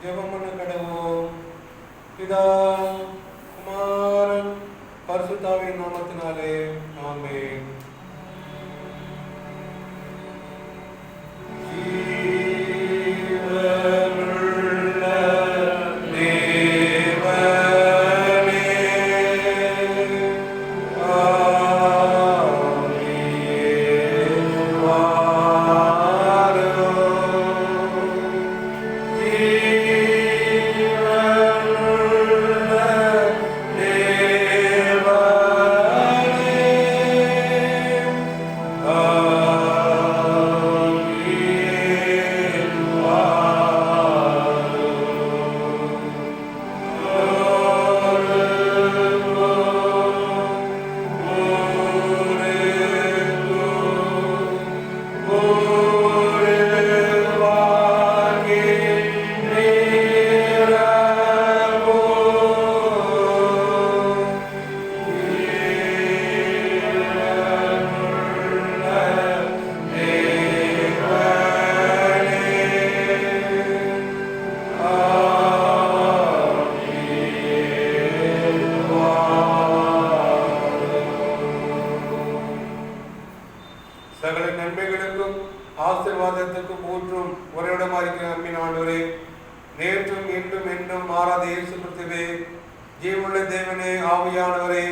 ஜெபம் பண்ண கடவோம். பிதா குமாரன் பரிசுத்தாவின் நாமத்தினாலே ஆமென். சகல நன்மைகளுக்கும் ஆசீர்வாதத்துக்கும் ஊற்றும் உறைவிடமாயிருக்கிற அன்பின் ஆண்டவரே, நேற்றும் இன்றும் என்றும் மாறாத இயேசு கிறிஸ்துவே, ஜீவனுள்ள தேவனே, ஆவியானவரே,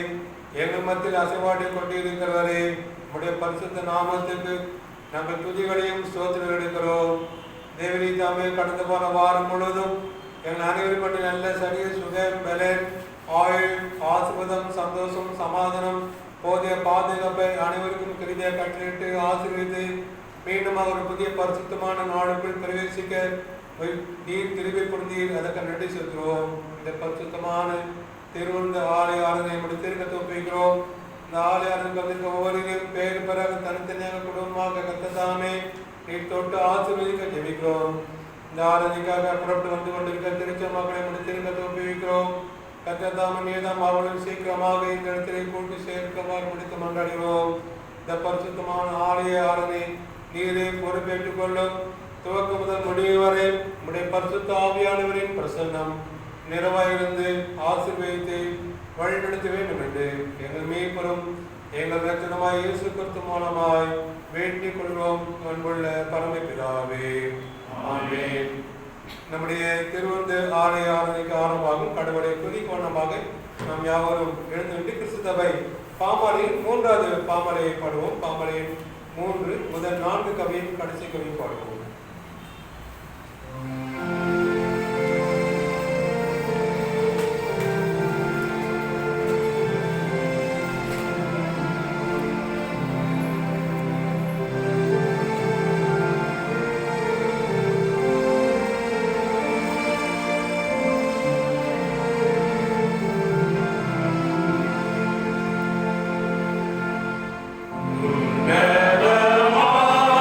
எங்கள் மத்தியில் அசைவாடி கொண்டிருக்கிறவரே, உம்முடைய பரிசுத்த நாமத்துக்கு நாங்கள் துதிகளையும் ஸ்தோத்திரம் எடுக்கிறோம். தேவனே தாமே கடந்த போன வாரம் முழுவதும் எங்கள் அனைவரும் கொண்டு நல்ல சரிய சுகம் பலன் ஆயுள் ஆசிர்வாதம் சந்தோஷம் சமாதானம் போதிய பாதுகாப்பை அனைவருக்கும் கிருதியாக கட்டளையிட்டு ஆசீர்வதித்து மீண்டும் ஒரு புதிய பரிசுத்தமான நாளுக்குள் பிரவேசிக்க நீர் கிருபை புரிந்தீர். அதற்கு நன்றி செலுத்துகிறோம். இந்த பரிசுத்தமான திருவந்த ஆலய ஆராதனை முடித்திருக்க தோப்பிக்கிறோம். இந்த ஆலய ஆராதனை ஒவ்வொரு பேர் பெறாத தனித்தனியாக குடும்பமாக கத்ததாமே நீர் தொட்டு ஆசீர்வதிக்க ஜெபிக்கிறோம். இந்த ஆராதனைக்காக புறப்பட்டு வந்து கொண்டிருக்க திருச்ச மக்களை முடித்திருக்க தோப்பிக்கிறோம். கத்ததாம நீதாம் அவளும் சீக்கிரமாக இந்த இடத்திலே கூட்டி சேர்க்கமாக முடித்து மன்றாடுகிறோம். இந்த பரிசுத்தமான ஆலய ஆராதனை நீரே பொறுப்பேற்றுக் கொள்ளும். துவக்க முதல் முடிவு வரை உடைய பரிசுத்த ஆவியானவரின் பிரசன்னம் நிறைவாயிருந்து ஆசீர்வதித்து வழிநடத்த வேண்டும் என்று எங்கள் மீட்பரும் எங்கள் ரட்சகருமாய் இயேசு கிறிஸ்து மூலமாய் வேண்டிக் கொள்வோம். அன்புள்ள பரமபிதாவே, ஆமென். நம்முடைய திருவந்து ஆலய ஆராதனைக்கு ஆரம்பமாகும் கடவுளை துதிக்கோணமாக நாம் யாவரும் எழுந்துவிட்டு கிறிஸ்து சபை பாமாலையின் 3வது பாமாலையை பாடுவோம். பாமாலையின் 3 முதல் 4 கவியும் கடைசி கவியும் பாடுவோம். Never mind.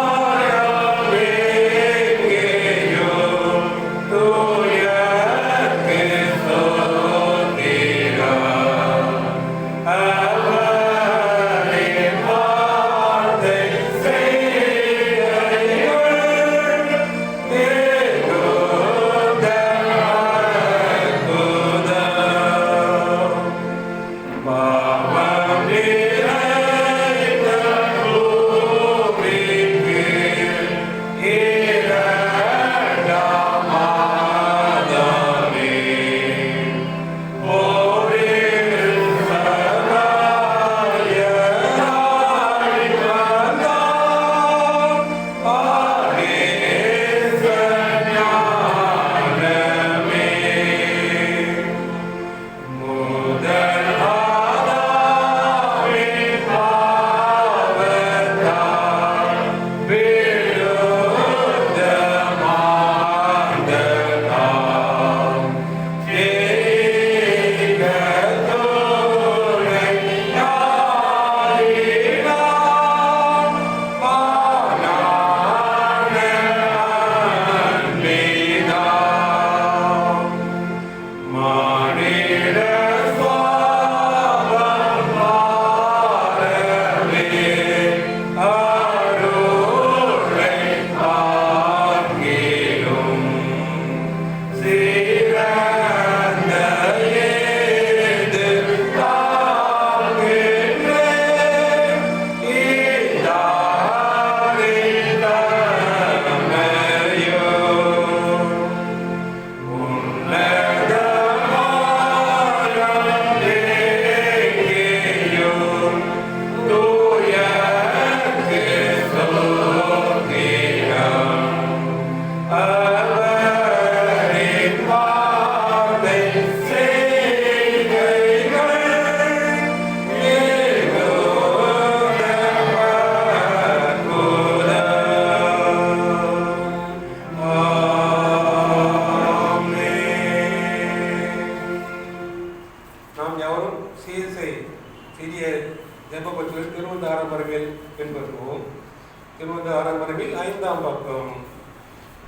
திருமண அரண்மனையில் 5ஆம் பக்கம்.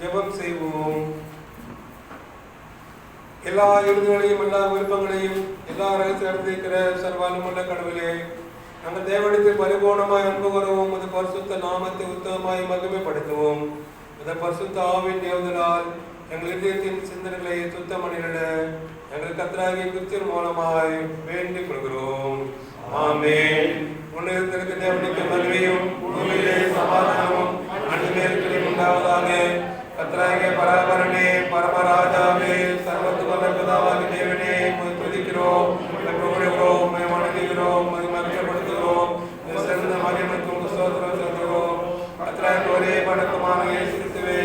ஜெபம் செய்வோம். எல்லா எழுதுகளையும் எல்லா விருப்பங்களையும் எல்லா ரகசிய அறிந்திருக்கிற சர்வாலுமுள்ள கடவுளே, நாங்கள் தேவனிடத்தில் பரிபூர்ணமாய் அன்பு கூறுவோம். அது பரிசுத்த நாமத்தை உத்தமமாய் மகிமைப்படுத்துவோம். அந்த பரிசுத்த ஆவின் ஏவுதலால் எங்கள் இதயத்தின் சிந்தனைகளை சுத்தம் பண்ணிட எங்கள் கர்த்தராகிய கிறிஸ்துவின் மூலமாய் வேண்டிக் கொள்கிறோம். ஆமென். உன்னதத்திற்கு தேவனுக்கு மகிமையும் பூமியிலே சமாதானமும் அன்பிற்கும் உண்டாவதாக. கர்த்தராகிய பராபரனே, பரமராஜாவே, சர்வத்துவ பிதாவாகிய தேவனே, உம்மை துதிக்கிறோம், உம்மை புகழுகிறோம், உம்மை வணங்குகிறோம், உம்மை மகிமைப்படுத்துகிறோம். சிறந்த மகிமைக்கும் ஸ்தோத்திரம் செலுத்துகிறோம். கர்த்தராகிய ஒரே வணக்கமான இயேசு கிறிஸ்துவே,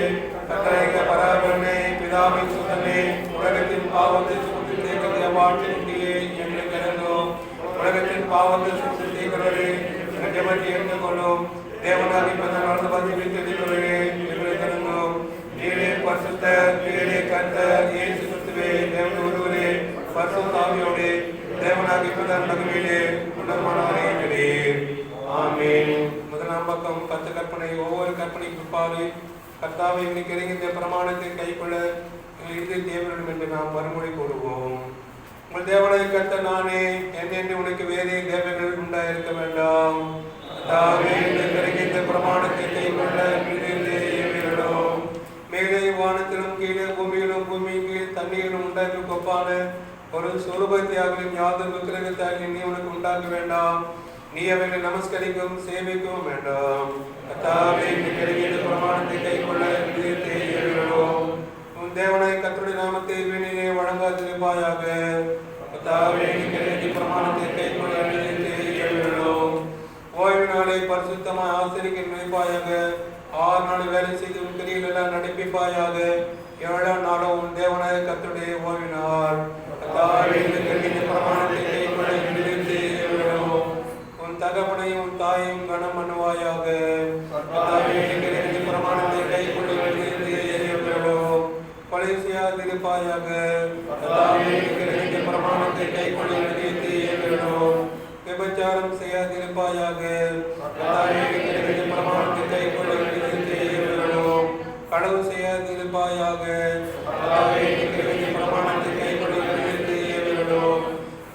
கர்த்தராகிய பராபரனே, பிதாவின் சுதனே, உலகத்தின் பாவத்தை சுமந்து தீர்க்கிற வாழ்க்கையே எங்களுக்கு இறங்கும். உலகத்தின் பாவத்தை சுமந்து தீர்க்கிறவரே, எங்கள் ஜெபத்தை ஏற்றுக்கொள்ளும். தேவனாகி நடந்து பதிவிக்கிறவரே, எங்களுக்கு இறங்கும். நீரே பரிசுத்தர், நீரே கர்த்தர், இயேசு கிறிஸ்துவே, தேவன் ஒருவரே, பரிசுத்த ஆவியோடே, தேவனாகி மகிமையிலே உன்னதமானவரே இருக்கிறீர். ஆமென். முதலாம் பக்கம் 10 கற்பனை. ஒவ்வொரு கற்பனைக்கு பிற்பாடு கர்த்தாவை இன்னைக்கு இறங்கிய பிரமாணத்தை கைக்கொள்ள இறுதி தேவனிடம் என்று நாம் மறுமொழி கூறுவோம். உங்கள் தேவனை கர்த்த நானே, என்னென்று உனக்கு வேறே தேவர்கள் உண்டாயிருக்க வேண்டாம். கர்த்தாவே இறங்கிய பிரமாணத்தை கைக்கொள்ள வீரரும் மேலே வானத்திலும் கீழே பூமியிலும் பூமியின் கீழ் தண்ணீரிலும் உண்டாக்க ஒப்பான ஒரு சொரூபத்தியாகவும் யாதொரு விக்கிரகத்தாகவும் நீ உனக்கு உண்டாக்க வேண்டாம். நீ அவைகளை நமஸ்கரிக்கவும் சேவைக்கவும் வேண்டாம். கர்த்தாவே கிடைக்கிற பிரமாணத்தை கைக்கொள்ள விடுகிறோம். உன் தேவனாய் கர்த்தருடைய நாமத்தை வீணிலே வழங்காதிருப்பாயாக. கர்த்தாவே கிடைக்கிற பிரமாணத்தை கைக்கொள்ள விடுகிறோம். ஓய்வு நாளை பரிசுத்தமாய் ஆசரிக்க நினைப்பாயாக. 6 நாள் வேலை செய்து உன் கிரியில் எல்லாம் நடிப்பிப்பாயாக. 7ஆம் நாளும் உன் தேவனாய கர்த்தருடைய ஓய்வு நாள். கர்த்தாவே கிடைக்கிற பிரமாணத்தை கைக்கொள்ள விடுகிறோம். உன் தகப்பனையும் உன் தாயையும் கனம் பண்ணுவாயாக. கர்த்தாவே கிடைக்கிற பிரமாணத்தை கைக்கொள்ள விடுகிறோம். கொலை செய்யாதிருப்பாயாக. கர்த்தாவே கிடைக்கிற பிரமாணத்தை கைக்கொள்ள விடுகிறோம். விபச்சாரம் செய்யாதிருப்பாயாக. கர்த்தாவே கிடைக்கிற பிரமாணத்தை கைக்கொள்ள விடுகிறோம். களவு செய்யாதிருப்பாயாக. கர்த்தாவே கிடைக்கிற பிரமாணத்தை கைக்கொள்ள விடுகிறோம்.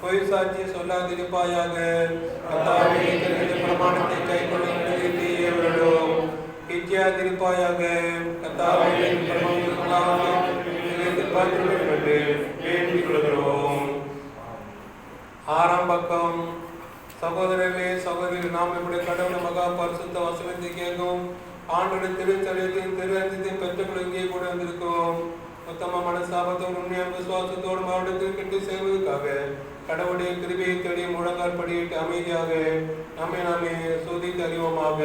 பொய் சாட்சி சொல்லாதிருப்பாயாக. கர்த்தாவே கிடைக்கிற பிரமாணத்தை கைக்கொள்ள விடுகிறோம். இச்சையாதிருப்பாயாக. கர்த்தாவே வேண்டிக் கொள்கிறோம். 6ஆம் பக்கம். சகோதரர்களே, சகோதரிகள், நாம் இப்படி கடவுள் மகா பரிசுத்த வசனத்தை கேட்கும் ஆண்டோட திருச்சரியத்தையும் திருவத்தையும் பெற்றுக்கொள்ள இங்கே கூட வந்திருக்கோம். உத்தம மனசாபத்தோடு உண்மையான விசுவாசத்தோடு மாவட்டத்தில் கெட்டு செய்வதற்காக கடவுளுடைய கிருபையை தேடி முழங்கால் படியிட்டு அமைதியாக நம்மை நாமே சோதித்து அறிவோமாக.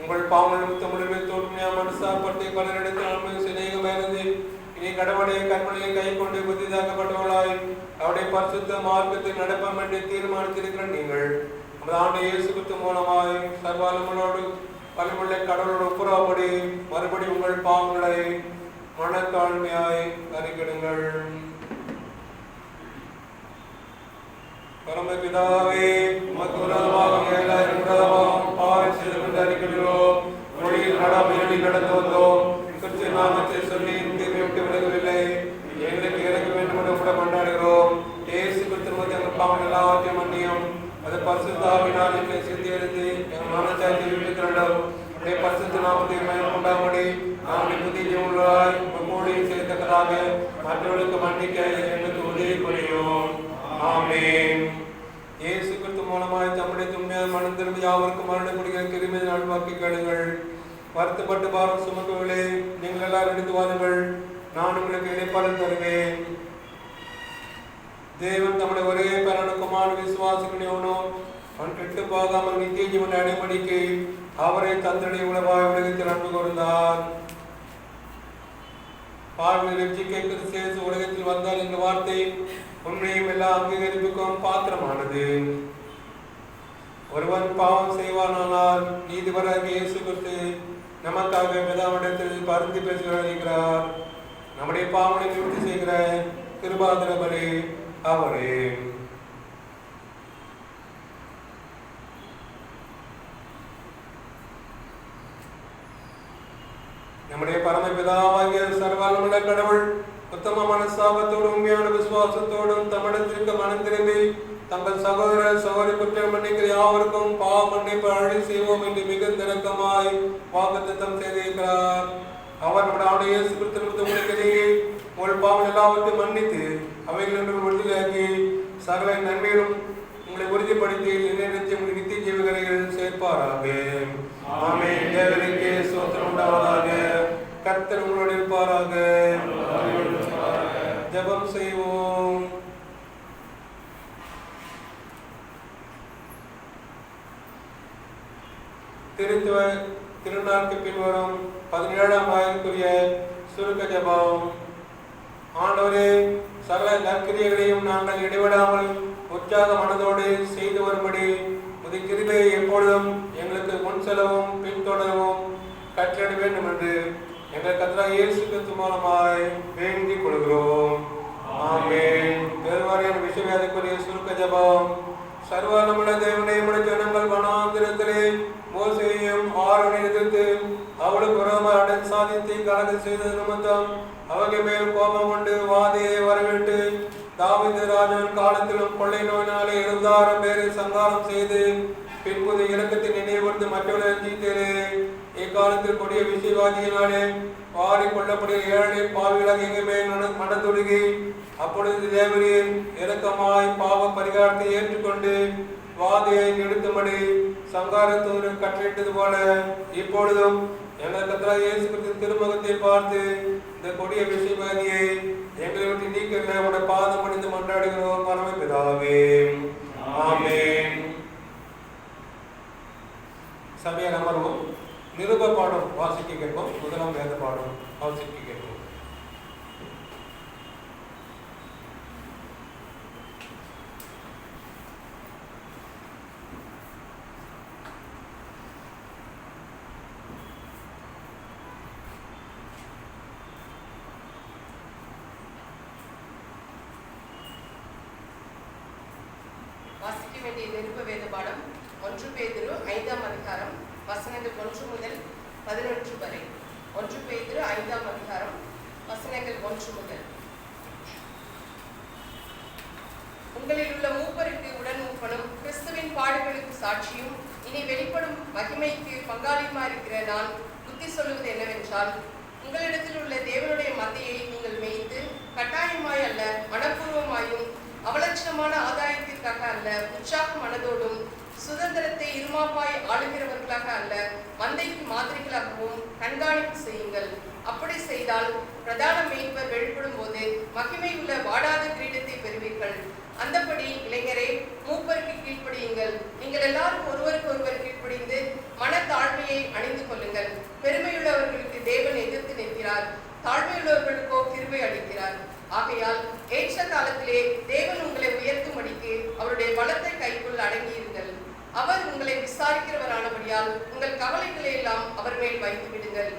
உங்கள் பாவங்கள் நிமித்தமுடிவை தோல்மையா மனசாப்பட்டு பலரிடத்தில் நன்மை சிநேகமானது. இனி கடவுளுடைய கற்பனையை கை கொண்டு புதிதாக்கப்பட்டவர்களாய் அவருடைய பரிசுத்த மார்க்கத்தில் நடப்பம் என்று தீர்மானித்திருக்கிற நீங்கள் நமது ஆண்டு இயேசு கிறிஸ்து மூலமாய் சர்வாலமோடு வலிமுள்ள கடவுளோடு ஒப்புரவுபடி மறுபடி உங்கள் பாவங்களை மனத்தாழ்மையாய் அறிக்கிடுங்கள். பரமபிதாவே, உமக்கு பாவம் செய்து கொண்டு அறிக்கிறோம். மொழியில் நடாமையில் நடந்து வந்தோம். கிறிஸ்து நாமத்தை சொல்லி விட்டு விலகவில்லை. எங்களுக்கு இறக்க வேண்டும் என்று கூட கொண்டாடுகிறோம். இயேசு கிறிஸ்து எங்கள் பாவம் எல்லாவற்றையும் மன்னியும். அது பரிசுத்த ஆவியினால் எங்களை சிந்தி எழுதி எங்கள் மனச்சாட்சி விட்டு திரண்டும். உடைய பரிசுத்த நாமத்தை மயம் கொண்டாமடி நாம் புதிய உள்ளாய் கூடி சேர்த்ததாக மற்றவர்களுக்கு மன்னிக்க எங்களுக்கு உதவி புரியும். ஆமென். இயேசு கிறிஸ்து மூலமாய் தம்முடைய துண்மையான மனம் திரும்பி யாவருக்கும் மரணப்படுகிற கிருமி நல்வாக்கி கேளுங்கள். வருத்தப்பட்டு பாரம் சுமக்கவில்லை, நீங்கள் எல்லாரும் எடுத்து வாருங்கள், நான் உங்களுக்கு இணைப்பாளர் தருவேன். தேவன் தம்முடைய ஒரே பேரான விசுவாசிகள் எவனோ அவன் கெட்டு போகாமல் நித்திய ஜீவனை அடைபடிக்கு அவரை தந்தடைய உலகாய் உலகத்தில் அன்பு கூர்ந்தார். பாவங்களை ரட்சிக்க கிறிஸ்து உலகத்தில் வந்தார் என்ற வார்த்தை உண்மையும் எல்லா அங்கீகரிப்புக்கும் பாத்திரமானது. ஒருவன் பாவம் செய்வானால் நீதிபராகிய இயேசு கிறிஸ்து நமக்காக பிதாவிடத்தில் பரிந்து பேசுகிறார். நம்முடைய பாவனை நிவர்த்தி செய்கிற கிருபாதர பலி அவரே. நம்முடைய பரமபிதாவாகிய சர்வவல்லமையுள்ள கடவுள் உத்தம மனஸ்தாபத்தோடும் உண்மையான விசுவாசத்தோடும் தமிழத்திற்கு மனம் திரும்பி தங்கள் சகோதர சகோதரி குற்றம் மன்னிக்கிற யாவருக்கும் பாவ மன்னிப்பு அழி செய்வோம் என்று மிகுந்த இரக்கமாய் வாக்குத்தத்தம் செய்திருக்கிறார். அவர் நம்முடைய ஆண்டவர் இயேசு கிறிஸ்து உங்களுக்கு உங்கள் பாவம் எல்லாவற்றையும் மன்னித்து அவைகளில் விடுதலையாக்கி சகல நன்மையிலும் உங்களை உறுதிப்படுத்தி நினைத்து நித்திய ஜீவகரைகள் சேர்ப்பாராக. ஆமென். தேவனுக்கு ஸ்தோத்திரம் உண்டாவதாக. கர்த்தர் உங்களோடு இருப்பாராக. ஜெபம் செய்வோம். திருநாளுக்கு பின்வரும் 17ஆம் ஆயருக்குரிய சுருக்க ஜெபம். ஆண்டவரே, சகல நற்கிரியைகளையும் நாங்கள் இடைவிடாமல் உற்சாக மனதோடு செய்து வரும்படி உமது கிருபையை எப்பொழுதும் எங்களுக்கு முன் செல்லவும் பின்தொடரவும் கற்றட வேண்டும் என்று எங்கள் கர்த்தராகிய இயேசு கிறிஸ்து மூலமாய் வேண்டிக் கொள்கிறோம். ஆமென். பெருவாரியான விசுவாசத்துக்குரிய சுருக்க ஜெபம். சர்வவல்லமையுள்ள தேவனே, உம்முடைய ஜனங்கள் வனாந்திரத்திலே மோசேயையும் ஆரோனையும் எதிர்த்து அவளுக்கு விரோதமாக அடல் சாதித்து கலகம் செய்தது நிமித்தம் அவங்க மேல் கோபம் கொண்டு வாதியை வரவிட்டு தாவீது ராஜாவின் காலத்திலும் கொள்ளை நோயினாலே 70,000 பேரை சங்காரம் செய்து பின்புது இலக்கத்தை நினைவுபடுத்தி மற்றவர்களை ஜீத்தேரே. இக்காலத்தில் கொடிய விசுவாசியினாலே வாரி கொள்ளப்படிய ஏழை பாவிகளாக எங்க மேல் மனதுருகி அப்பொழுது தேவரீர் இரக்கமாய் பாவ பரிகாரத்தை ஏற்றுக்கொண்டு வாதியை நிறுத்தும்படி சங்காரத்தோடு கட்டளிட்டது போல இப்பொழுதும் எங்கள் கர்த்தராகிய இயேசு கிறிஸ்துவின் திருமுகத்தை பார்த்து இந்த கொடிய விசுவாசியை எங்களை விட்டு நீக்க உடைய பாதம் பணிந்து மன்றாடுகிறோம் பரமபிதாவே. ஆமென். சபையார் அமர்வோம். நிருப பாடம் வாசிக்க கேட்போம். முதலாம் வேத பாடம் வாசிக்க கேட்போம். வாசிக்க வேண்டிய நிருப வேத பாடம் 1 பேதுரு 5ஆம் அதிகாரம் வசனங்கள் 1 முதல் 11 வரை. 1 பேதுரு 5ஆம் அதிகாரம் வசனங்கள் 1 முதல். உங்களில் உள்ள மூப்பருக்கு உடன் மூப்பனும் கிறிஸ்துவின் பாடுகளுக்கு சாட்சியும் இனி வெளிப்படும் மகிமைக்கு பங்காளியுமா இருக்கிற நான் புத்தி சொல்லுவது என்னவென்றால், உங்களிடத்தில் உள்ள தேவனுடைய மந்தையை நீங்கள் மேய்த்து கட்டாயமாய் அல்ல மனப்பூர்வமாயும் அவலட்சணமான ஆதாயத்திற்காக அல்ல உற்சாக மனதோடும் சுதந்திரத்தை இருமாப்பாய் ஆளுகிறவர்களாக அல்ல மந்தைக்கு மாதிரிகளாகவும் கண்காணிப்பு செய்யுங்கள். அப்படி செய்தால் பிரதான மேய்ப்பர் வெளிப்படும் போது மகிமை உள்ள வாடாத கிரீடத்தை பெறுவீர்கள். அந்தபடி இளைஞரே, மூப்பருக்கு கீழ்ப்படியுங்கள். நீங்கள் எல்லாரும் ஒருவருக்கு ஒருவர் கீழ்ப்படிந்து மன தாழ்மையை அணிந்து கொள்ளுங்கள். பெருமையுள்ளவர்களுக்கு தேவன் எதிர்த்து நிற்கிறார், தாழ்மையுள்ளவர்களுக்கோ கிருபை அளிக்கிறார். ஆகையால் ஏற்ற காலத்திலே தேவன் உங்களை உயர்த்தும்படிக்கு அவருடைய பலத்தை கைக்குள் அடங்கியிருங்கள். அவர் உங்களை விசாரிக்கிறவரானபடியால் உங்கள் கவலைகளை எல்லாம் அவர் மேல் வைத்து விடுங்கள்.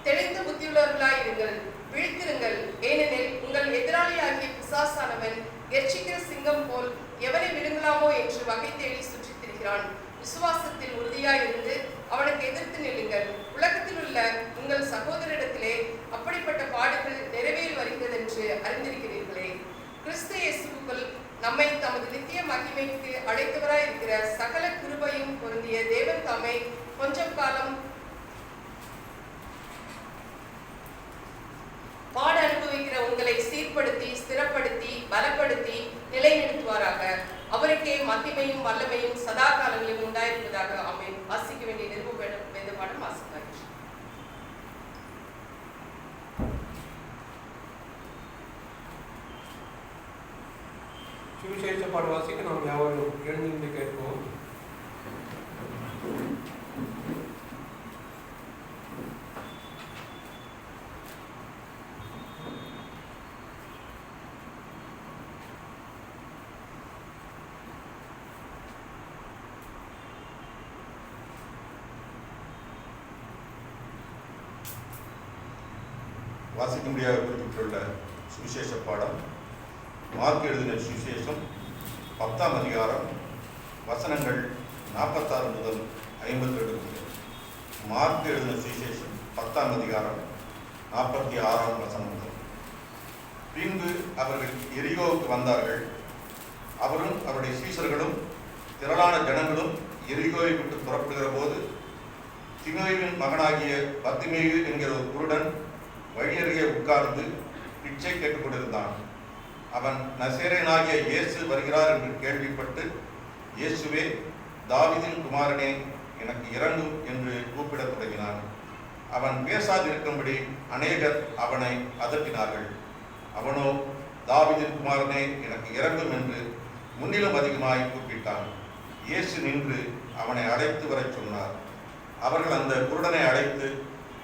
தெளிந்த புத்தியுள்ளவர்களாய் இருங்கள், விழித்திருங்கள். ஏனெனில் உங்கள் எதிராளியாகிய பிசாசானவன் கெர்ச்சிக்கிற சிங்கம் போல் எவனை விழுங்கலாமோ என்று வகை தேடி சுற்றித் திரிகிறான். விசுவாசத்தில் உறுதியாய் இருந்து அவனுக்கு எதிர்த்து நில்லுங்கள். உலகத்தில் உள்ள உங்கள் சகோதரிடத்திலே அப்படிப்பட்ட பாடுகள் நிறைவேறி வருகிறது என்று அறிந்திருக்கிறீர்களே. கிறிஸ்து இயேசுவுக்குள் நம்மை தமது நித்திய மகிமைக்கு அழைத்தவராய் இருக்கிற சகல கிருபையும் பொருந்திய தேவன் தாமே கொஞ்சம் காலம் பாட அனுபவிக்கிற உங்களை சீர்படுத்தி ஸ்திரப்படுத்தி பலப்படுத்தி நிலைநிறுத்துவாராக. அவருக்கே மகிமையும் வல்லமையும் சதா காலங்களிலும் உண்டாயிருப்பதாக. ஆமென். வாசிக்க வேண்டிய நிருப வேத பாடம் வாசித்தார். சுவிசேஷ பாடம் வாசிக்க நாம் யாவரும் எழுந்து கேட்போம். வாசிக்கும்படியாக குறிப்பிட்டுள்ள சுவிசேஷ பாடம் மார்க் எழுதின சுவிசேஷம் 10ஆம் அதிகாரம் வசனங்கள் 46 முதல் 52 முதல். மார்க் எழுதின சுவிசேஷம் 10ஆம் அதிகாரம் 46ஆம் வசனம் முதல். பின்பு அவர்கள் எரிகோவுக்கு வந்தார்கள். அவரும் அவருடைய சீஷர்களும் திரளான ஜனங்களும் எரிகோவை விட்டு புறப்படுகிற போது திமேயுவின் மகனாகிய பர்த்திமேயு என்கிற ஒரு குருடன் வழியருகே உட்கார்ந்து பிச்சை கேட்டுக் கொண்டிருந்தான். அவன் நசரேயனாகிய இயேசு வருகிறார் என்று கேள்விப்பட்டு, இயேசுவே, தாவீதின் குமாரனே, எனக்கு இறங்கும் என்று கூப்பிடத் தொடங்கினான். அவன் பேசாதிருக்கும்படி அநேகர் அவனை அதட்டினார்கள். அவனோ, தாவீதின் குமாரனே, எனக்கு இறங்கும் என்று முன்னிலும் அதிகமாய் கூப்பிட்டான். இயேசு நின்று அவனை அழைத்து வரச் சொன்னார். அவர்கள் அந்த குருடனை அழைத்து,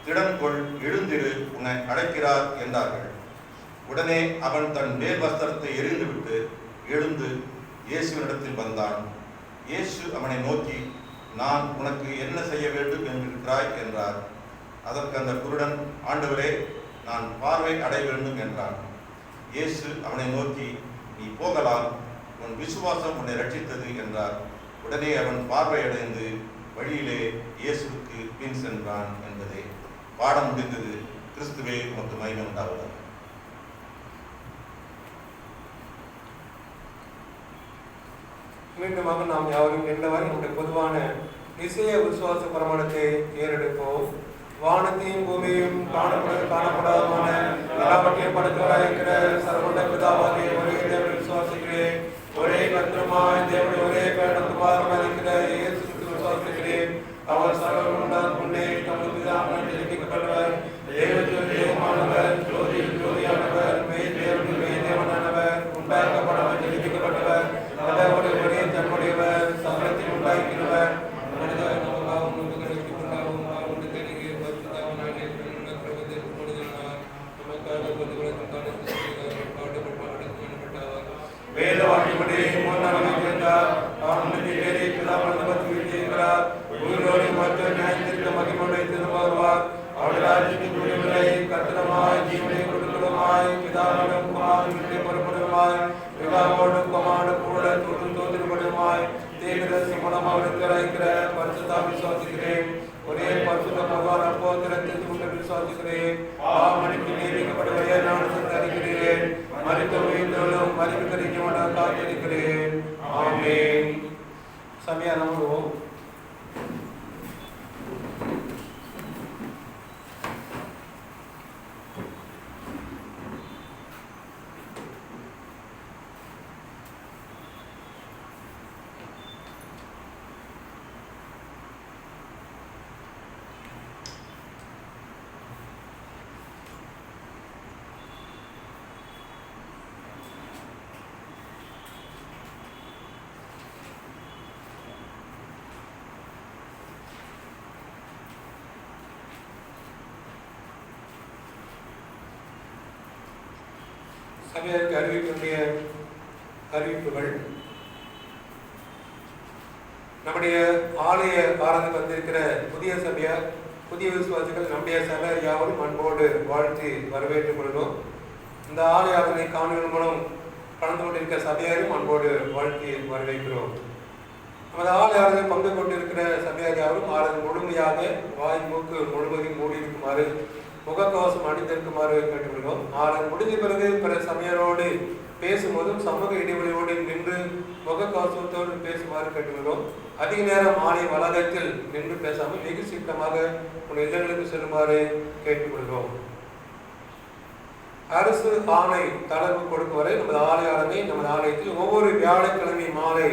திடன் கொள், எழுந்திரு, உன்னை அழைக்கிறார் என்றார்கள். உடனே அவன் தன் மேல் வஸ்திரத்தை எறிந்துவிட்டு எழுந்து இயேசுவினிடத்தில் வந்தான். இயேசு அவனை நோக்கி, நான் உனக்கு என்ன செய்ய வேண்டும் என்றிருக்கிறாய் என்றார். அதற்கு அந்த குருடன், ஆண்டவரே, நான் பார்வை அடைய வேண்டும் என்றான். இயேசு அவனை நோக்கி, நீ போகலாம், உன் விசுவாசம் உன்னை ரட்சித்தது என்றார். உடனே அவன் பார்வையடைந்து வழியிலே இயேசுவுக்கு பின் சென்றான் என்பதே. பாடம் முடிந்தது. கிறிஸ்துவே உமக்கு மகிமை உண்டாவதாக. மீண்டுமாக நாம் யாவரும் எந்தவரை நம்முடைய பொதுவான நிச்சய விசுவாச பிரமாணத்தை ஏறெடுப்போம். வானத்தையும் பூமியும் காணப்படாதமான எல்லாவற்றையும் படைத்தவராயிருக்கிற சர்வத பிதாவாகிய ஒரே தேவனை விசுவாசிக்கிறேன். ஒரே கர்த்தருமாய் தேவனுடைய ஒரே பேரனுமாயிருக்கிற இயேசு கிறிஸ்துவை விசுவாசிக்கிறேன். அவர் சர்வமுண்டான முன்னே தமது பிதாவினால் ஜெனிக்கப்பட்டவர், தேவனுடைய தேவமானவர், ஜோதியில் ஜோதியானவர், மெய் தேவனின் மெய் தேவனானவர், உண்டாக்கப்படவர், ஜெனிக்கப்பட்டவர், கடவுளுடைய ஒரே தன்னுடையவர், சகலத்தையும் உண்டாக்கிறவர், மனிதர் நமக்காகவும் நமக்கு உண்டாகவும் அவருடைய தெளிவு பரிசுத்தவானாகிய கிறிஸ்துவின் கொடுத்தார். நமக்காக பாடுபட்டார். வேத வாக்கியப்படி மூன்றாம் அவனுடைய வேலை பிதாவானவர் பற்றியிருக்கிறார். உயிரோடு மற்றும் நியாயத்திற்கு மகிமையுடைய திரும்ப வருவார். அவருடைய ராஜ்யத்தின் முடிவுகளை கட்டணமாய் ஜீவனை கொடுக்கலுமாய் பிதாவிடம் குமாரனுடைய பொறுப்புடமாய் பிதாவோடு குமார கூட தோன்றுபடுமாய் தேவதர்சி மூலமாக இருக்கிற பரிசுத்தம் விசுவாசிக்கிறேன். ஒரே பரிசுத்த பகவான் அப்போத்திரத்தை உண்டு விசுவாசிக்கிறேன். மணிக்கு நியமிக்கப்படுவதை நான் அறிகிறேன். மறித்த உயிர்களும் மறிப்புக்கரிக்க காத்திருக்கிறேன். ஆமென். சமயம் நம்புவோம். சபையாருக்கு அறிவிப்புடைய அறிவிப்புகள். நம்முடைய ஆலய ஆராதனைக்கு வந்திருக்கிற புதிய சபையார், புதிய விசுவாசிகள், நம்முடைய சபையார் யாவரும் அன்போடு வாழ்த்தி வரவேற்றுக் கொள்வோம். இந்த ஆலய ஆராதனை காணொலி மூலம் கலந்து கொண்டிருக்கிற சபையாரையும் அன்போடு வாழ்த்தி வரவேற்கிறோம். நமது ஆலய ஆராதனை பங்கு கொண்டிருக்கிற சபையார் யாவரும் ஆராதனை முழுமையாக வாய் மூக்கு முழுவதும் மூடியிருக்குமாறு, முகக்கவசம் அணிந்திருக்குமாறு கேட்டுக்கொள்கிறோம். ஆராதனை முடிஞ்ச பிறகு பிற சபையரோடு பேசும்போதும் சமூக இடைவெளியோடு நின்று முகக்கவசத்தோடு பேசுமாறு கேட்டுக்கொள்கிறோம். அதிக நேரம் ஆலய வளாகத்தில் நின்று பேசாமல் வெகு சீக்கிரமாக உங்கள் இல்லங்களுக்கு செல்லுமாறு கேட்டுக்கொள்கிறோம். அரசு ஆணை தளர்வு கொடுக்கும் வரை நமது ஆலய ஆராதனை நமது ஆலயத்தில் ஒவ்வொரு வியாழக்கிழமை மாலை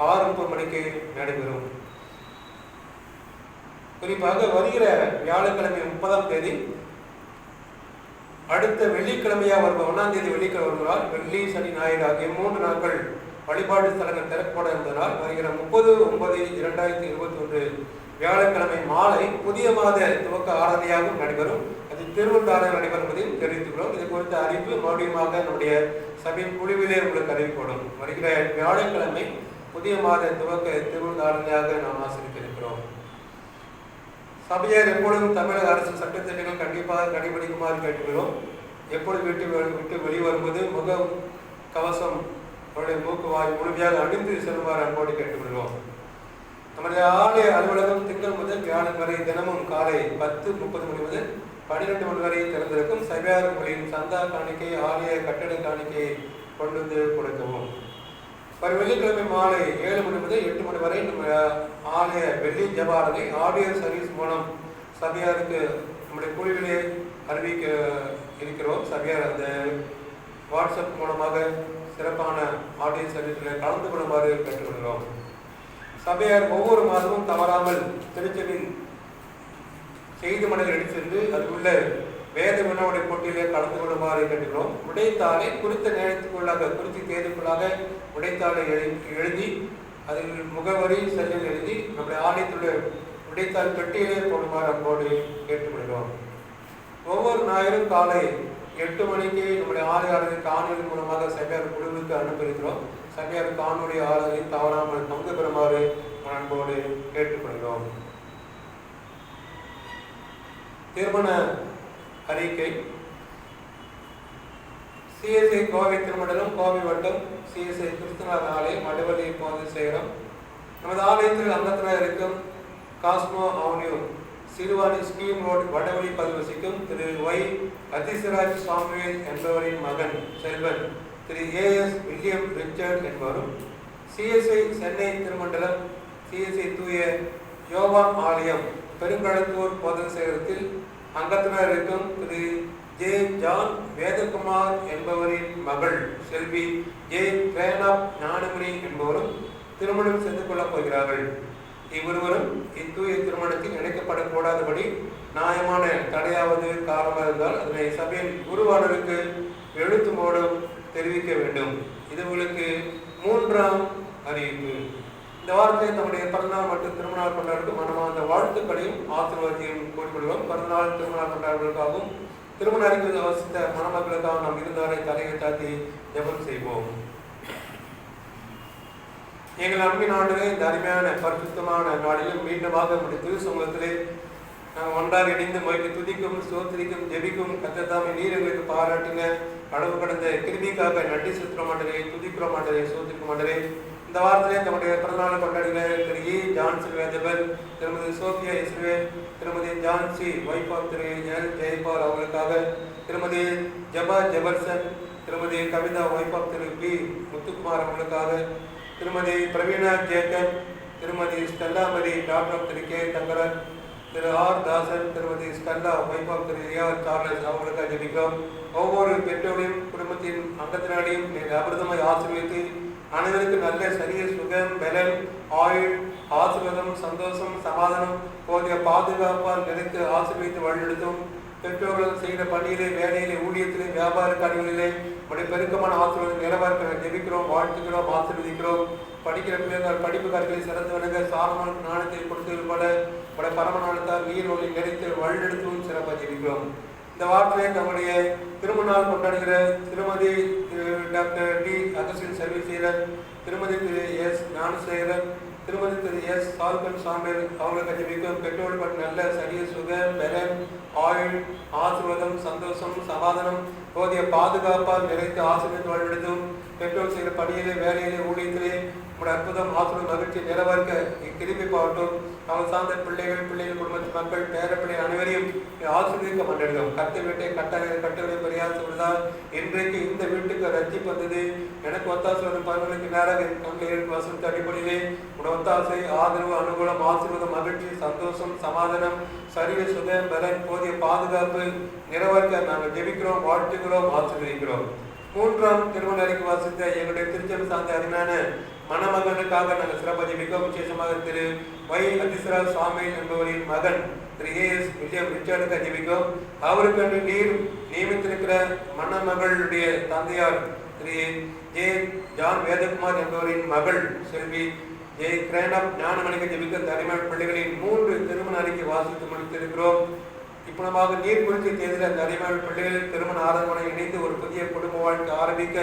6:30 மணிக்கு நடைபெறும். குறிப்பாக வருகிற வியாழக்கிழமை 30ஆம் தேதி, அடுத்த வெள்ளிக்கிழமையா வரும் 1ஆம் தேதி வெள்ளிக்கிழமை வருவதால் வெள்ளி, சனி, ஞாயிறு ஆகிய 3 நாட்கள் வழிபாடு ஸ்தலங்கள் திறக்கப்பட இருந்ததால் வருகிற 30/9/2021 வியாழக்கிழமை மாலை புதிய மாத துவக்க ஆராதனையாகவும் நடைபெறும். அது திருவள்ளாறு நடைபெறுவதையும் தெரிவித்துக்கிறோம். இது குறித்த அறிவிப்பு மறுபடியுமாக நம்முடைய சபை குழுவிலே உங்களுக்கு அறிவிக்கப்படும். வருகிற வியாழக்கிழமை புதிய மாத துவக்க திருவள்ளாறுமையாக நாம் ஆசிரிக்க இருக்கிறோம். சபையார் எப்பொழுதும் தமிழக அரசு சட்டத்திட்டங்கள் கண்டிப்பாக கடைபிடிக்குமாறு கேட்டுக்கிறோம். எப்பொழுது விட்டு வெளிவரும்போது முக கவசம் மூக்கு வாய் முழுமையாக அணிந்து செல்லுமாறு அன்போடு கேட்டுக்கொள்வோம். நமது ஆலய அலுவலகம் திங்கள் முதல் வியாழன் வரை தினமும் காலை 10:30 மணி முதல் 12 மணி வரை திறந்திருக்கும். சபையார்களின் சந்தா காணிக்கை, ஆலய கட்டட காணிக்கையை கொண்டு வந்து கொடுக்கவும். வரும் வெள்ளிக்கிழமை மாலை 7 மணி முதல் 8 மணி வரை நம்ம ஆலய வெள்ளி ஜபாரனை ஆடியோ சர்வீஸ் மூலம் சபையாருக்கு நம்முடைய குழுவிலே அறிவிக்க இருக்கிறோம். சபையார் அந்த வாட்ஸ்அப் மூலமாக சிறப்பான ஆடியோ சர்வீஸில் கலந்து கொள்ளுமாறு கேட்டுக்கொள்கிறோம். சபையார் ஒவ்வொரு மாதமும் தவறாமல் திருச்செவின் செய்தி மடல் எடுத்து சென்று அதுக்குள்ள வேத வினாவுடைய போட்டியிலே கலந்து கொள்ளுமாறு கேட்டுக்கிறோம். விடைத்தாளை குறித்த நேரத்துக்குள்ளாக குறித்த தேதிக்குள்ளாக விடைத்தாளை எழுதி அதில் முகவரி செல்லில் எழுதி நம்முடைய ஆலயத்துடைய விடைத்தாள் பெட்டியிலே போடுமாறு அன்போடு கேட்டுக்கொள்கிறோம். ஒவ்வொரு ஞாயிறும் காலை 8 மணிக்கு நம்முடைய ஆலய காணொலி மூலமாக சபையார் குழுவுக்கு அனுப்பியிருக்கிறோம். சபையார் காணொலி ஆலயம் தவறாமல் பங்கு பெறுமாறு அன்போடு கேட்டுக்கொள்கிறோம். திருமண அறிக்கை. சிஎஸ்ஐ கோவை திருமண்டலம், கோவை வட்டம், சிஎஸ்ஐ கிறிஸ்துவ ஆலயம், மடவள்ளி போது சேரம். நமது ஆலயத்தில் அங்கத்தினர் இருக்கும் Cosmo Avenue, Siruvani scheme road, வடவழி பதிவசிக்கும் திரு ஒய் அதிசராஜ் சாமுவேல் என்பவரின் மகன் செல்வன் திரு ஏஎஸ் வில்லியம் ரிச்சர்ட் என்பவரும், சிஎஸ்ஐ சென்னை திருமண்டலம், சிஎஸ்ஐ தூய யோவான் ஆலயம், பெருங்கடத்தூர் போதன் சேகரத்தில் அங்கத்தினர் இருக்கும் திரு ஜே ஜான் வேதகுமார் என்பவரின் மகள் செல்வி ஜே பிரேனாப் ஞானமணி என்பவரும் திருமணம் செய்து கொள்ளப் போகிறார்கள். இவ்விருவரும் இத்தூய திருமணத்தில் இணைக்கப்படக்கூடாதபடி நியாயமான தடையாவது காரணமாக இருந்தால் அதனை சபையின் குருவானருக்கு எழுத்து மூலம் தெரிவிக்க வேண்டும். இது உங்களுக்கு 3ஆம் அறிவிப்பு. இந்த வாரத்தை நம்முடைய பிறந்தநாள் மற்றும் திருமணநாள் கொண்டாடுக்கு மனமார்ந்த வாழ்த்துக்களையும் ஆசீர்வாதத்தையும் கூறிக்கொள்வோம். பிறந்தநாள் திருமணநாள் கொண்டாடுவதற்காகவும் திருமண அறிக்கை வசித்த மணமக்களுக்காக நாம் இருந்தாரை தலையை தாத்தி ஜெபம் செய்வோம். எங்கள் அன்பின் ஆண்டுகளே, இந்த அருமையான பரிசுத்தமான நாளிலும் மீண்டுமாக நம்முடைய திரு சமூகத்திலே நாங்கள் ஒன்றாக இணைந்து மொழிக்கு துதிக்கும், சோத்திரிக்கும், ஜெபிக்கும் கத்தத்தாமை நீர் எங்களுக்கு பாராட்டின அளவு கடந்த கிருமிக்காக நன்றி செலுத்த மாட்டேரே, துதிக்கிற மாட்டேரே, சோத்திரிக்க மாட்டேரே. இந்த வாரத்திலே நம்முடைய பிறந்தநாள் கொண்டாடுகிற திரு இ ஜான்சி வேதபல், திருமதி சோபியா இஸ்ரேல், திருமதி ஜான்சி வைஃப் ஆஃப் திரு எல் ஜெயபால் அவர்களுக்காக, திருமதி ஜபா ஜெபர்சன், திருமதி கவிதா வைஃப் ஆஃப் திரு பி முத்துக்குமார் அவர்களுக்காக, திருமதி பிரவீனா ஜேக்கப், திருமதி ஸ்டெல்லா மரி டாக்டர் திரு கே தங்கரன், திரு ஆர் தாசன், திருமதி ஸ்டெல்லா வைஃப் ஆஃப் திரு ஏஆர் சார்லஸ் அவர்களுக்காக ஜெபிக்கிறோம். ஒவ்வொரு பெற்றோரையும் குடும்பத்தின் அங்கத்தினாலையும் அபிரதமாய் ஆசீர்வதித்து அனைவருக்கு நல்ல சரிய சுகம், பலன், ஆயுள், ஆசீர்வாதம், சந்தோஷம், சமாதானம், போதிய பாதுகாப்பால் நிறைத்து ஆசீர்வதித்து வழிநடத்தும். பெற்றோர்கள் செய்கிற பணியிலே, வேலையிலே, ஊழியத்திலே, வியாபார காரியங்களிலே உடைய பெருக்கமான ஆசீர்வாதம் நிறைவேற்ற ஜெபிக்கிறோம், வாழ்த்துக்கிறோம், ஆசீர்வதிக்கிறோம். படிக்கிற பிள்ளைகள் படிப்பு காரியங்களை சிறந்தவனுங்க சாலமான ஞானத்தை கொடுத்தது போல உடைய பரம ஞானத்தால் நீர் ஒளி நிறைத்து வழிநடத்தும் சிறப்பாக ஜெபிக்கிறோம். இந்த வாரத்திலே நம்முடைய திருமணநாள் கொண்டாடுகிற திருமதி டாக்டர் டி அகஸ்டின் சர்வீசேரன், திருமதி திரு எஸ் ஞானசேகரன், திருமதி திரு எஸ் சால்கன் சாமியல் அவர்களுக்கு ஜெபிக்கும். பெற்றோர்கள் நல்ல சரிய சுகம், பலன், ஆயுள், ஆசீர்வாதம், சந்தோஷம், சமாதானம், போதிய பாதுகாப்பால் நிறைத்து ஆசீர்வாதம் வழிநடத்தும். பெற்றோர் செய்கிற பணியிலே, வேலையிலே, ஊழியத்திலே உடைய அற்புதம், ஆசீர்வாதம், மகிழ்ச்சி நிறைவேற்க இக்கிருபை பாவட்டும். அவள் சார்ந்த பிள்ளைகள், குடும்பத்து மக்கள், பேரப்பிள்ளை அனைவரையும் ஆசீர்வதிக்க மாட்டேன். கட்ட வீட்டை கட்டளை பரியாசம் இன்றைக்கு இந்த வீட்டுக்கு ரட்சிப்பு வந்தது. எனக்கு ஒத்தாசை வரும் பலனுக்கு நேராக என் கண்களில் வசூல் அடிப்படையிலே உடைய ஒத்தாசை, ஆதரவு, அனுகூலம், ஆசீர்வாதம், மகிழ்ச்சி, சந்தோஷம், சமாதானம், சரிய சுகம், பலன், போதிய பாதுகாப்பு நிறைவேற்க நாங்கள் ஜெபிக்கிறோம், வாழ்த்துக்கிறோம், ஆசீர்வதிக்கிறோம். 3ஆம் திருமண அறிக்கை வாசித்த எங்களுடைய திருச்சபை சார்ந்த அருமையான மணமகனுக்காக நாங்கள் சிறப்பாக ஜெபிக்கிறோம். விசேஷமாக திரு ஒய் அதிசராஜ் சாமுவேல் என்பவரின் மகன் திரு ஏஎஸ் வில்லியம் ரிச்சர்டுக்கு ஜெபிக்கிறோம். அவருக்கு நீர் நியமித்திருக்கிற மணமகளுடைய தந்தையார் திரு ஜே ஜான் வேதகுமார் என்பவரின் மகள் செல்வி ஜே பிரேனாப் ஞானமணிக்கு ஜெபிக்க அருமையான பிள்ளைகளின் 3 திருமண அறிக்கை வாசித்து முடித்திருக்கிறோம். இப்பமாக நீர் குறித்து தேர்தல் அந்த அருமையான பிள்ளைகள் திருமண ஆரம்பனை இணைந்து ஒரு புதிய குடும்ப வாழ்க்கை ஆரம்பிக்க